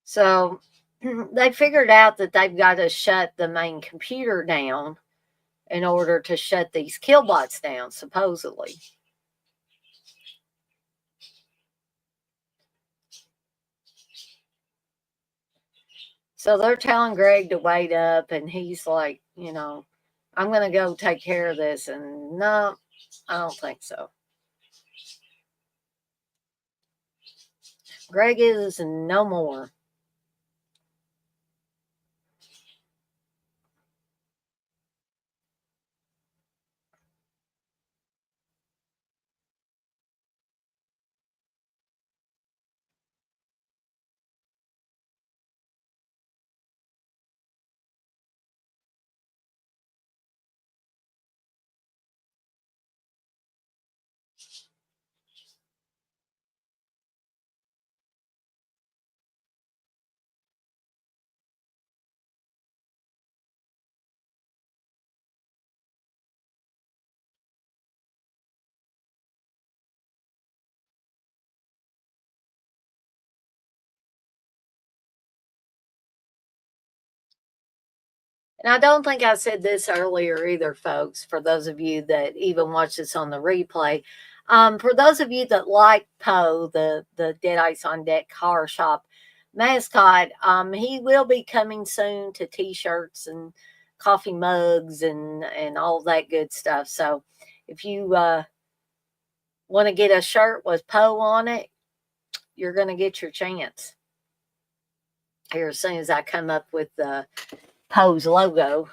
So they figured out that they've got to shut the main computer down in order to shut these killbots down, supposedly. So they're telling Greg to wait up, and he's like, I'm going to go take care of this. And no, I don't think so. Greg is no more. And I don't think I said this earlier either, folks, for those of you that even watch this on the replay. For those of you that like Poe, the Dead Ice on Deck horror shop mascot, he will be coming soon to t-shirts and coffee mugs and all that good stuff. So if you want to get a shirt with Poe on it, you're going to get your chance here as soon as I come up with the Poe's logo.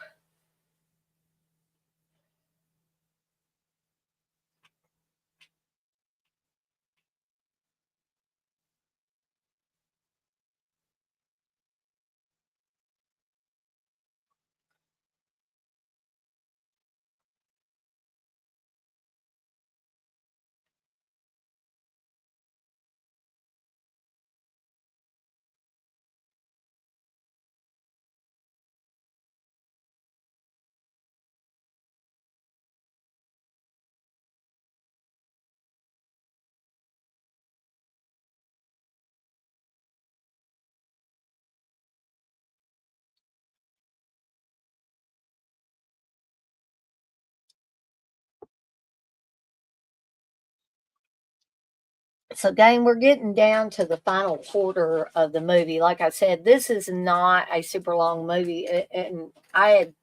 So, gang, we're getting down to the final quarter of the movie. Like I said, this is not a super long movie, and I had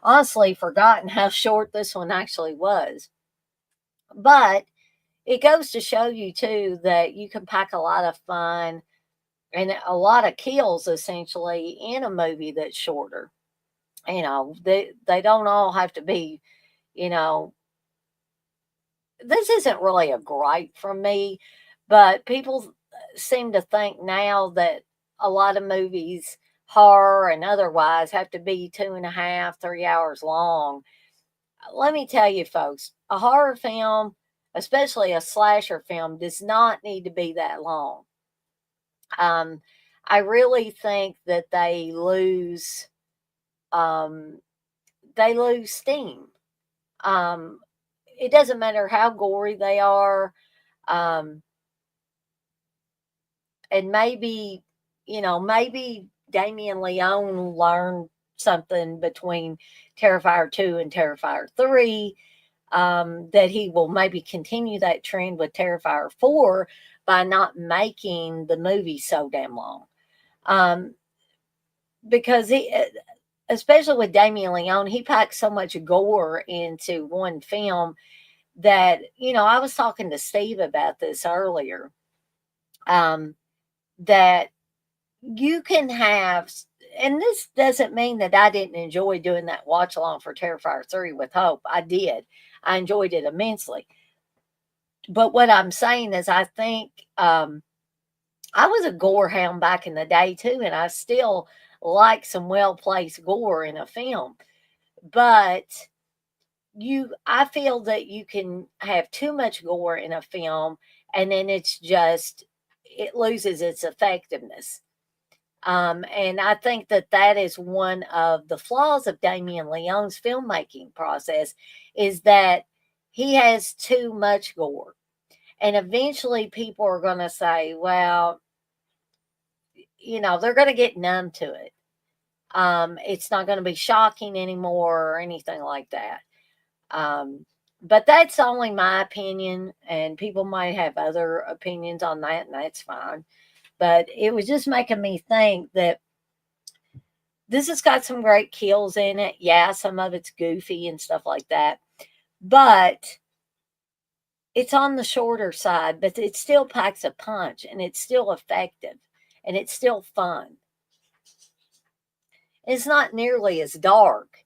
honestly forgotten how short this one actually was. But it goes to show you too that you can pack a lot of fun and a lot of kills essentially in a movie that's shorter. They don't all have to be, you know, this isn't really a gripe from me, but people seem to think now that a lot of movies, horror and otherwise, have to be 2.5, 3 hours long. Let me tell you, folks, a horror film, especially a slasher film, does not need to be that long. Um, I really think that um, they lose steam. Um, it doesn't matter how gory they are. Um, and maybe, maybe Damien Leone learned something between Terrifier 2 and Terrifier 3, that he will maybe continue that trend with Terrifier 4 by not making the movie so damn long. Um, because especially with Damien Leone, he packs so much gore into one film that, I was talking to Steve about this earlier, um, that you can have, and this doesn't mean that I didn't enjoy doing that watch along for Terrifier 3 with Hope. I did. I enjoyed it immensely. But what I'm saying is, I think I was a gore hound back in the day too, and I still like some well placed gore in a film. But I feel that you can have too much gore in a film, and then it loses its effectiveness. And I think that that is one of the flaws of Damien Leone's filmmaking process, is that he has too much gore. And eventually people are going to say, well, they're going to get numb to it. It's not going to be shocking anymore or anything like that. But that's only my opinion, and people might have other opinions on that, and that's fine. But it was just making me think that this has got some great kills in it. Yeah, some of it's goofy and stuff like that. But it's on the shorter side, but it still packs a punch and it's still effective and it's still fun. It's not nearly as dark.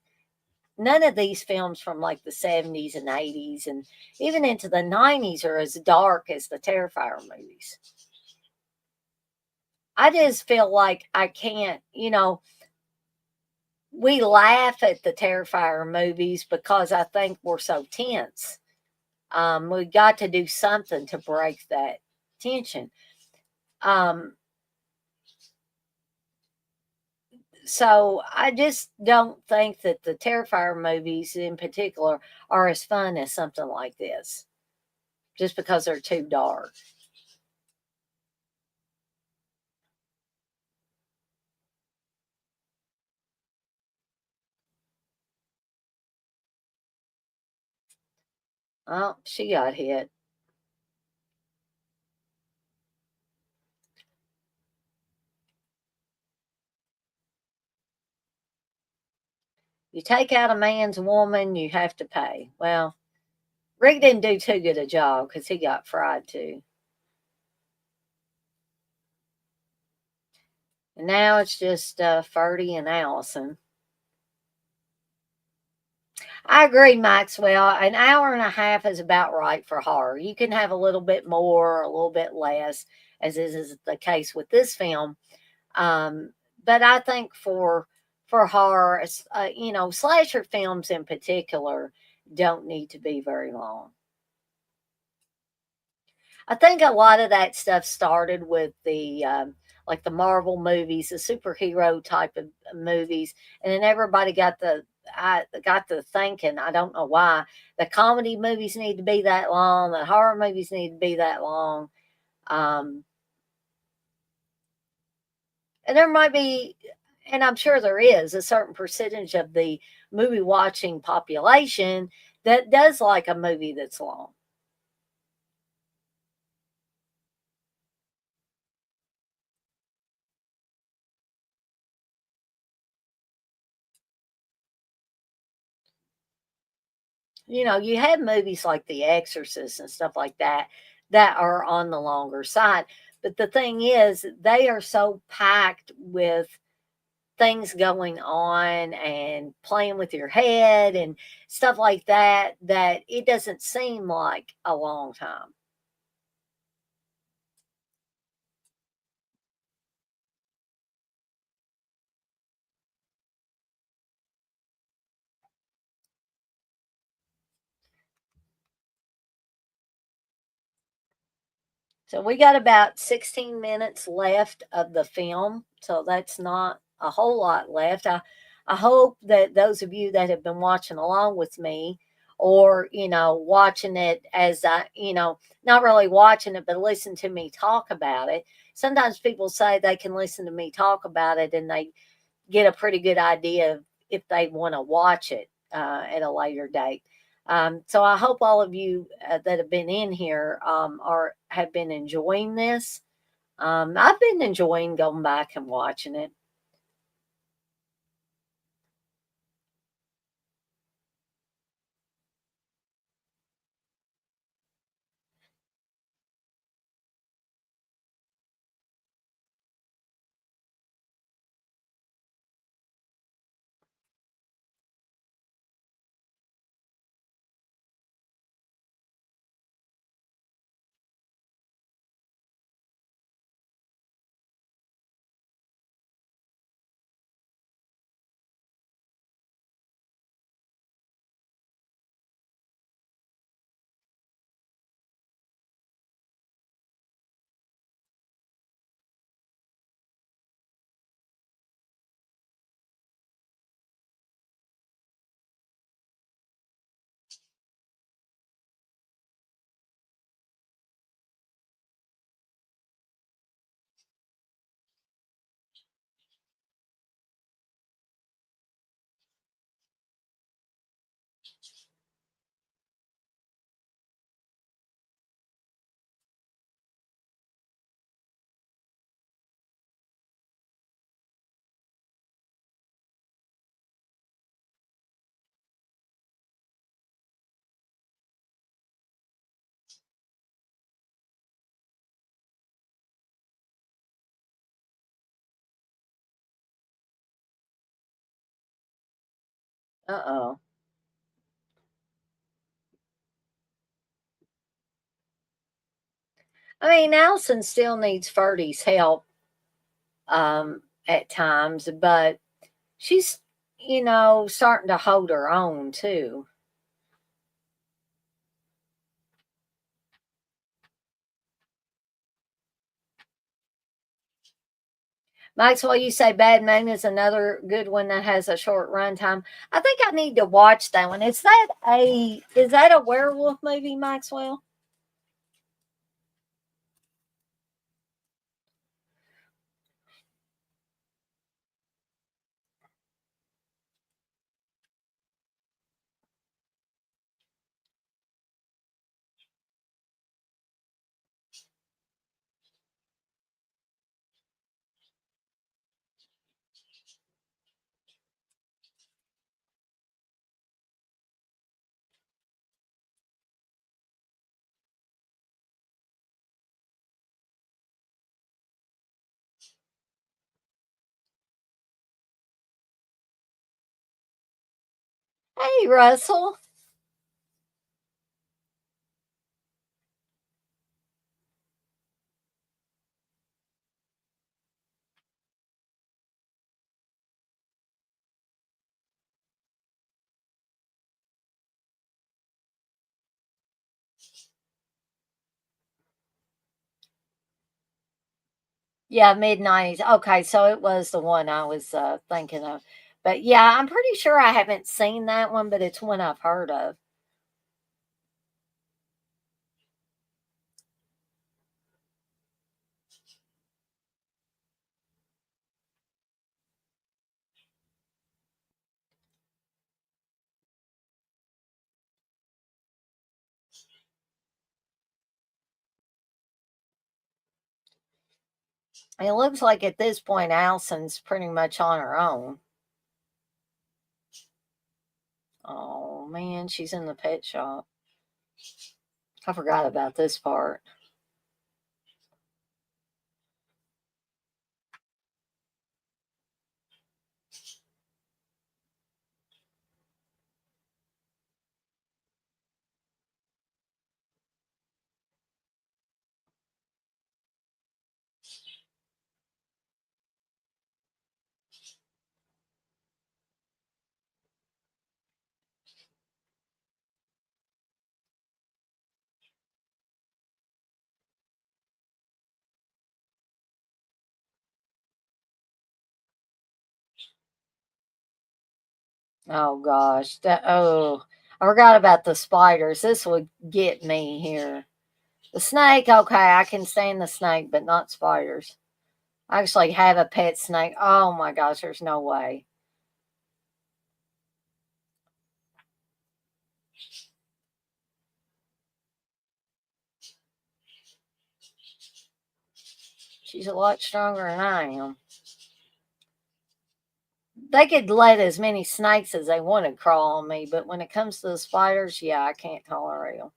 None of these films from like the 70s and 80s and even into the 90s are as dark as the Terrifier movies. I just feel like I can't, we laugh at the Terrifier movies because I think we're so tense. We got to do something to break that tension. Um, so I just don't think that the Terrifier movies in particular are as fun as something like this, just because they're too dark. Oh, she got hit. You take out a man's woman, you have to pay. Well, Rick didn't do too good a job because he got fried too. And now it's just Ferdy and Allison. I agree, Maxwell. An hour and a half is about right for horror. You can have a little bit more, a little bit less, as is the case with this film. But I think for horror, slasher films in particular don't need to be very long. I think a lot of that stuff started with the like the Marvel movies, the superhero type of movies, and then everybody I got to thinking. I don't know why the comedy movies need to be that long, the horror movies need to be that long, um, and there might be, and I'm sure there is a certain percentage of the movie watching population that does like a movie that's long. You have movies like The Exorcist and stuff like that that are on the longer side. But the thing is, they are so packed with things going on and playing with your head and stuff like that that it doesn't seem like a long time. So we got about 16 minutes left of the film. So that's not a whole lot left. I hope that those of you that have been watching along with me or, watching it as not really watching it, but listen to me talk about it. Sometimes people say they can listen to me talk about it and they get a pretty good idea of if they want to watch it at a later date. So I hope all of you that have been in here are have been enjoying this. I've been enjoying going back and watching it. Uh oh. I mean, Allison still needs Ferdy's help at times, but she's starting to hold her own too. Maxwell, you say Bad Moon is another good one that has a short runtime. I think I need to watch that one. Is that a werewolf movie, Maxwell? Hey, Russell. Yeah, mid-90s. Okay, so it was the one I was, thinking of. But, yeah, I'm pretty sure I haven't seen that one, but it's one I've heard of. It looks like at this point, Allison's pretty much on her own. Oh, man, she's in the pet shop. I forgot about this part. Oh, gosh. I forgot about the spiders. This would get me here. The snake, okay, I can stand the snake, but not spiders. I actually have a pet snake. Oh my gosh, there's no way. She's a lot stronger than I am. They could let as many snakes as they wanted crawl on me, but when it comes to the spiders, yeah, I can't tolerate them.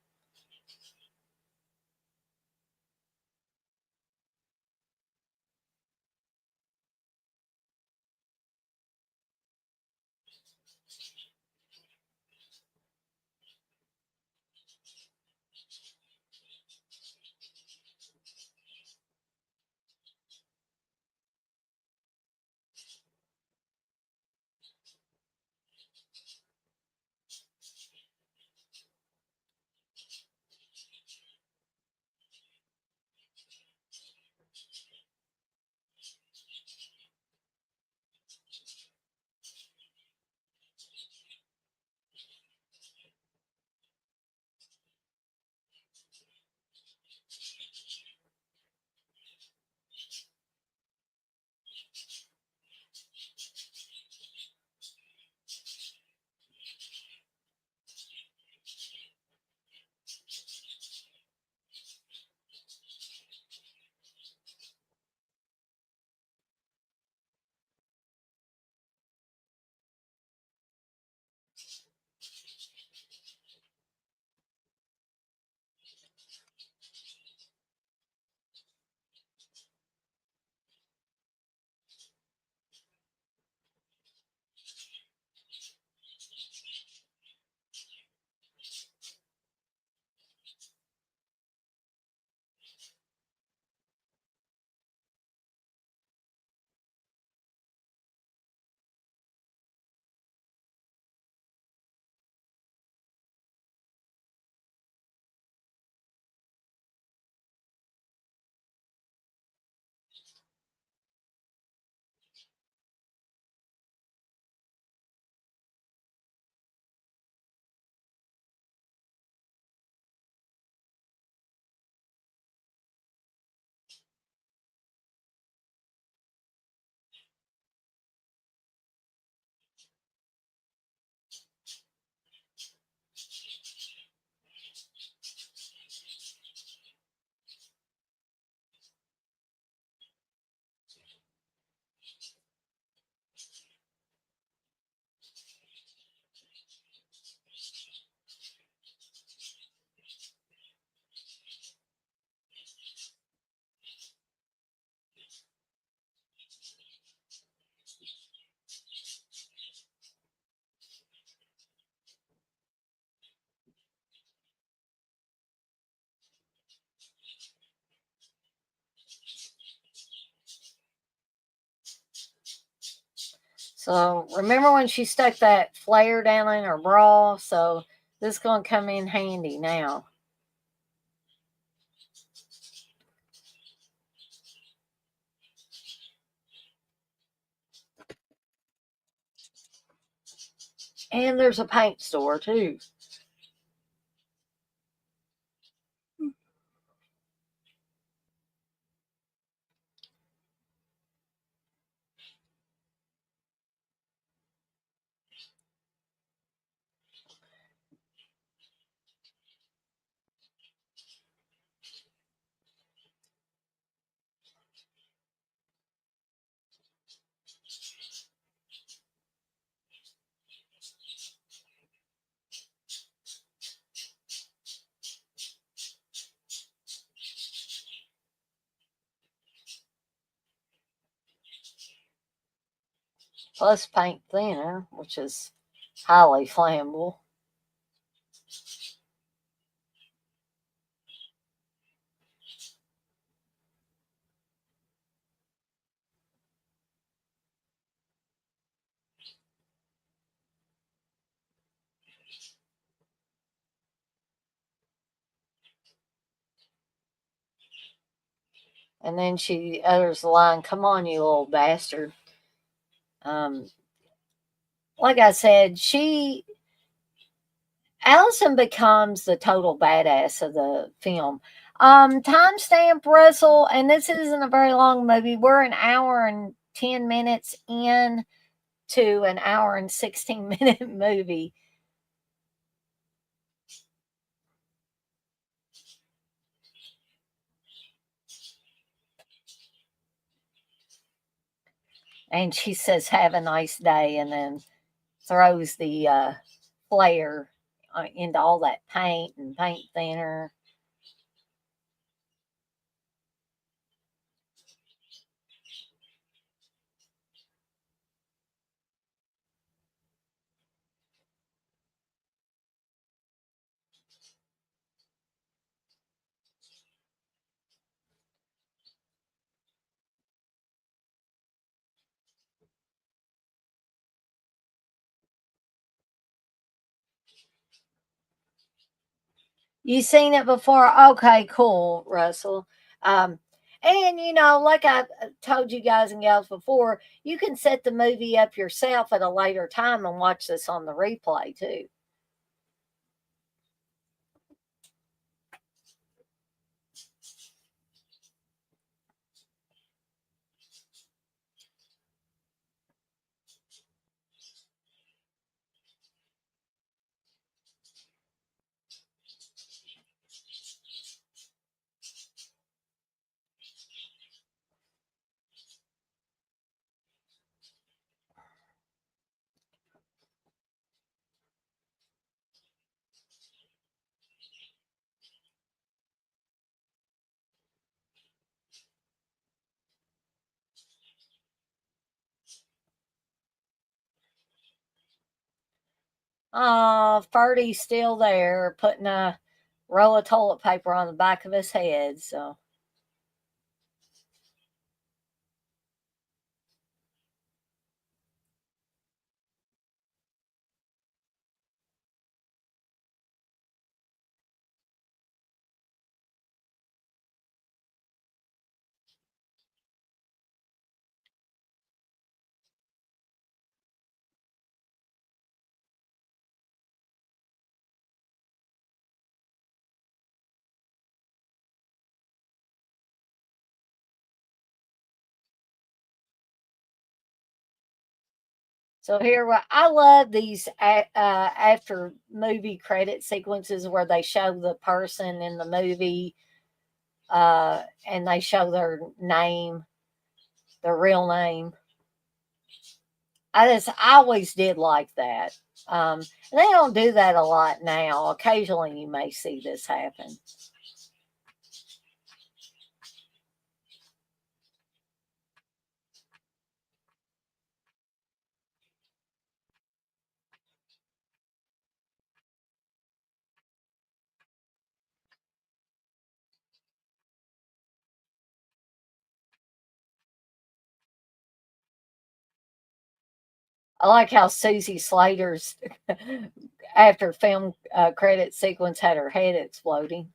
So remember when she stuck that flare down in her bra? So this is going to come in handy now. And there's a paint store too. Plus paint thinner, which is highly flammable. And then she utters the line, "Come on, you little bastard." Um, like I said, Allison becomes the total badass of the film. Timestamp, Russell, and this isn't a very long movie. We're an hour and 10 minutes in to an hour and 16 minute movie. And she says, "Have a nice day," and then throws the flare into all that paint and paint thinner. You seen it before? Okay, cool, Russell. Um, and like I told you guys and gals before, you can set the movie up yourself at a later time and watch this on the replay too. Oh, Ferdy's still there, putting a roll of toilet paper on the back of his head. So here, I love these after movie credit sequences where they show the person in the movie and they show their name, their real name. I always did like that. And they don't do that a lot now. Occasionally, you may see this happen. I like how Susie Slater's after film credit sequence had her head exploding.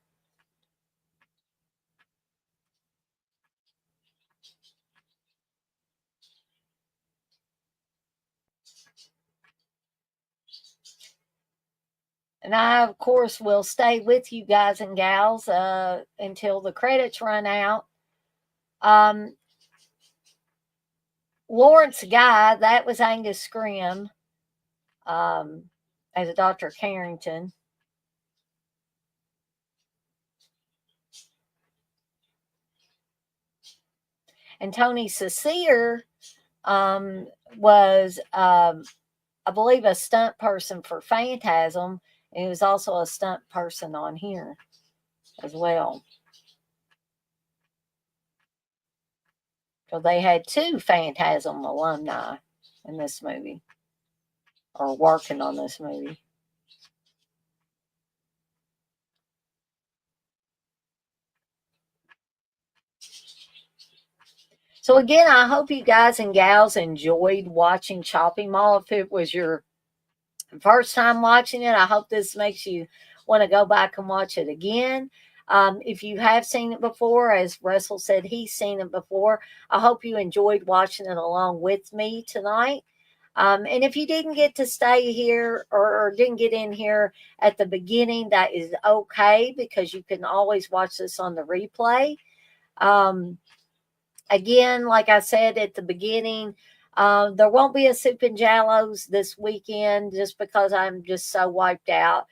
And I, of course, will stay with you guys and gals until the credits run out. Um, Lawrence Guy, that was Angus Scrimm as Dr. Carrington. And Tony Cecere was, I believe, a stunt person for Phantasm. And he was also a stunt person on here as well. So they had two Phantasm alumni in this movie, or working on this movie. So again, I hope you guys and gals enjoyed watching Chopping Mall. If it was your first time watching it, I hope this makes you want to go back and watch it again. If you have seen it before, as Russell said, he's seen it before, I hope you enjoyed watching it along with me tonight. And if you didn't get to stay here or didn't get in here at the beginning, that is okay, because you can always watch this on the replay. Again, like I said at the beginning, there won't be a Soup and Jallows this weekend just because I'm just so wiped out.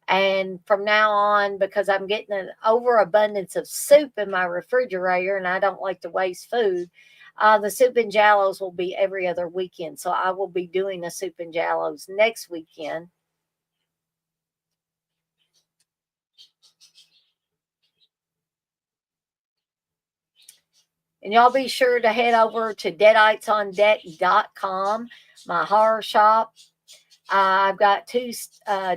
And from now on, because I'm getting an overabundance of soup in my refrigerator and I don't like to waste food, the Soup and Jallows will be every other weekend. So I will be doing a Soup and Jallows next weekend. And y'all be sure to head over to deaditesondeck.com, my horror shop. I've got two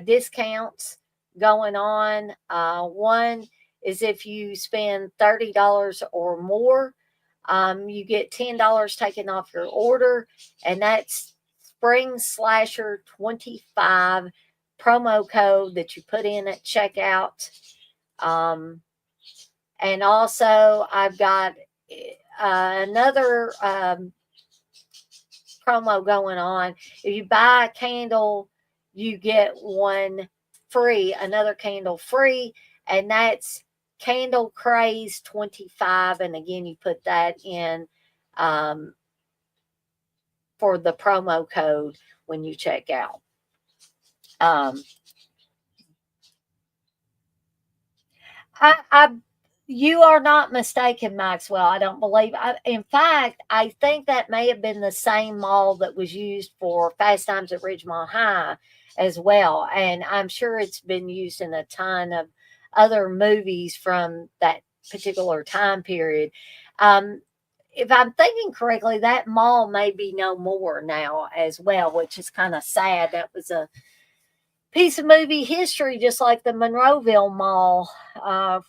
discounts going on. One is if you spend $30 or more, you get $10 taken off your order, and that's Spring Slasher 25 promo code that you put in at checkout. And also, I've got another promo going on. If you buy a candle, you get one free, another candle free, and that's Candle Craze 25. And again, you put that in for the promo code when you check out. You are not mistaken, Maxwell. I don't believe. In fact, I think that may have been the same mall that was used for Fast Times at Ridgemont High as well. And I'm sure it's been used in a ton of other movies from that particular time period. If I'm thinking correctly, that mall may be no more now as well, which is kind of sad. That was a piece of movie history, just like the Monroeville Mall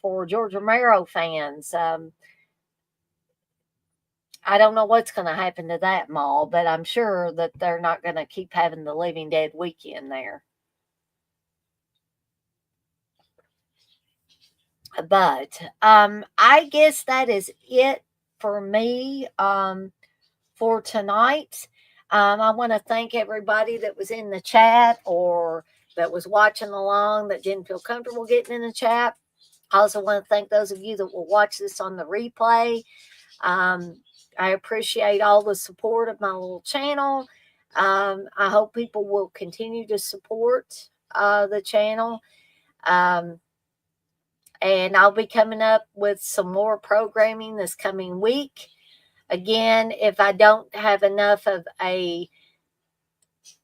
for George Romero fans. I don't know what's going to happen to that mall, but I'm sure that they're not going to keep having the Living Dead weekend there. But I guess that is it for me for tonight. I want to thank everybody that was in the chat or that was watching along that didn't feel comfortable getting in the chat. I also want to thank those of you that will watch this on the replay. I appreciate all the support of my little channel. I hope people will continue to support the channel. And I'll be coming up with some more programming this coming week. Again, if I don't have enough of a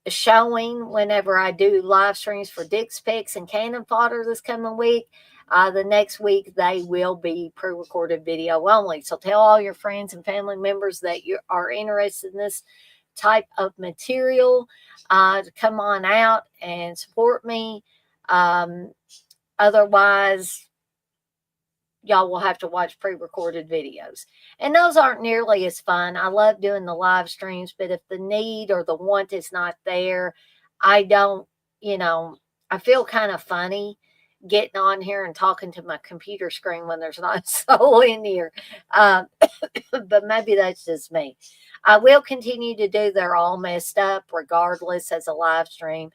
showing whenever I do live streams for Dick's Picks and Cannon Fodder this coming week, the next week they will be pre-recorded video only. So tell all your friends and family members that you are interested in this type of material to come on out and support me. Otherwise, y'all will have to watch pre-recorded videos. And those aren't nearly as fun. I love doing the live streams, but if the need or the want is not there, I don't, you know, I feel kind of funny getting on here and talking to my computer screen when there's not a soul in here. Um, but maybe that's just me. I will continue to do They're All Messed Up regardless as a live stream.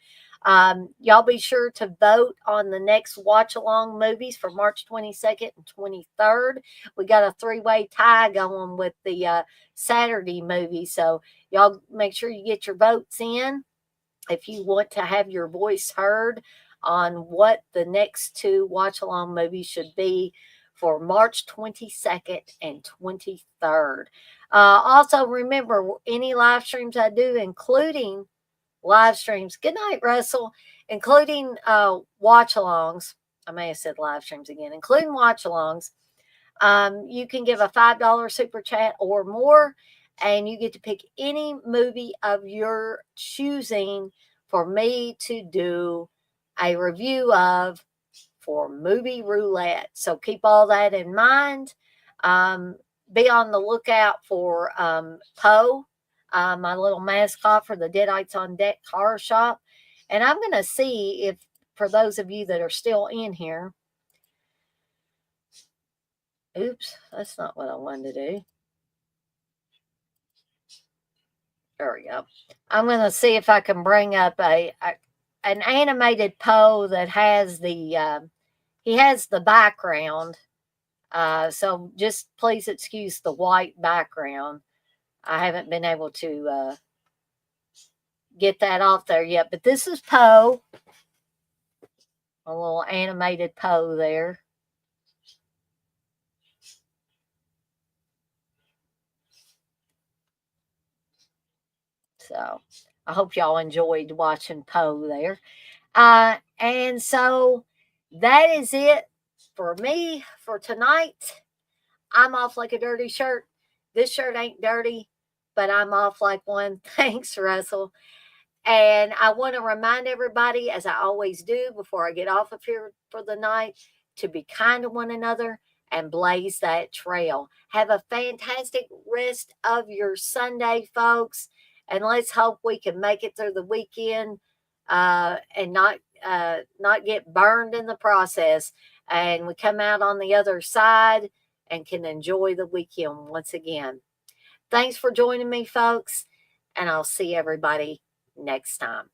Y'all be sure to vote on the next watch along movies for March 22nd and 23rd. We got a 3-way tie going with the Saturday movie. So y'all make sure you get your votes in if you want to have your voice heard on what the next 2 watch along movies should be for March 22nd and 23rd. Also, remember any live streams I do, including live streams. Good night, Russell. Including watch alongs. I may have said live streams again, including watch alongs. You can give a $5 super chat or more, and you get to pick any movie of your choosing for me to do a review of for Movie Roulette. So keep all that in mind. Be on the lookout for Poe, my little mascot for the Deadites on Deck car shop. And I'm going to see if, for those of you that are still in here, oops, that's not what I wanted to do. There we go. I'm going to see if I can bring up an animated Poe that has the he has the background. So just please excuse the white background. I haven't been able to get that off there yet. But this is Poe, a little animated Poe there. So I hope y'all enjoyed watching Poe there. And so that is it for me for tonight. I'm off like a dirty shirt. This shirt ain't dirty, but I'm off like one. Thanks, Russell. And I want to remind everybody, as I always do before I get off of here for the night, to be kind to one another and blaze that trail. Have a fantastic rest of your Sunday, folks. And let's hope we can make it through the weekend and not get burned in the process. And we come out on the other side and can enjoy the weekend once again. Thanks for joining me, folks. And I'll see everybody next time.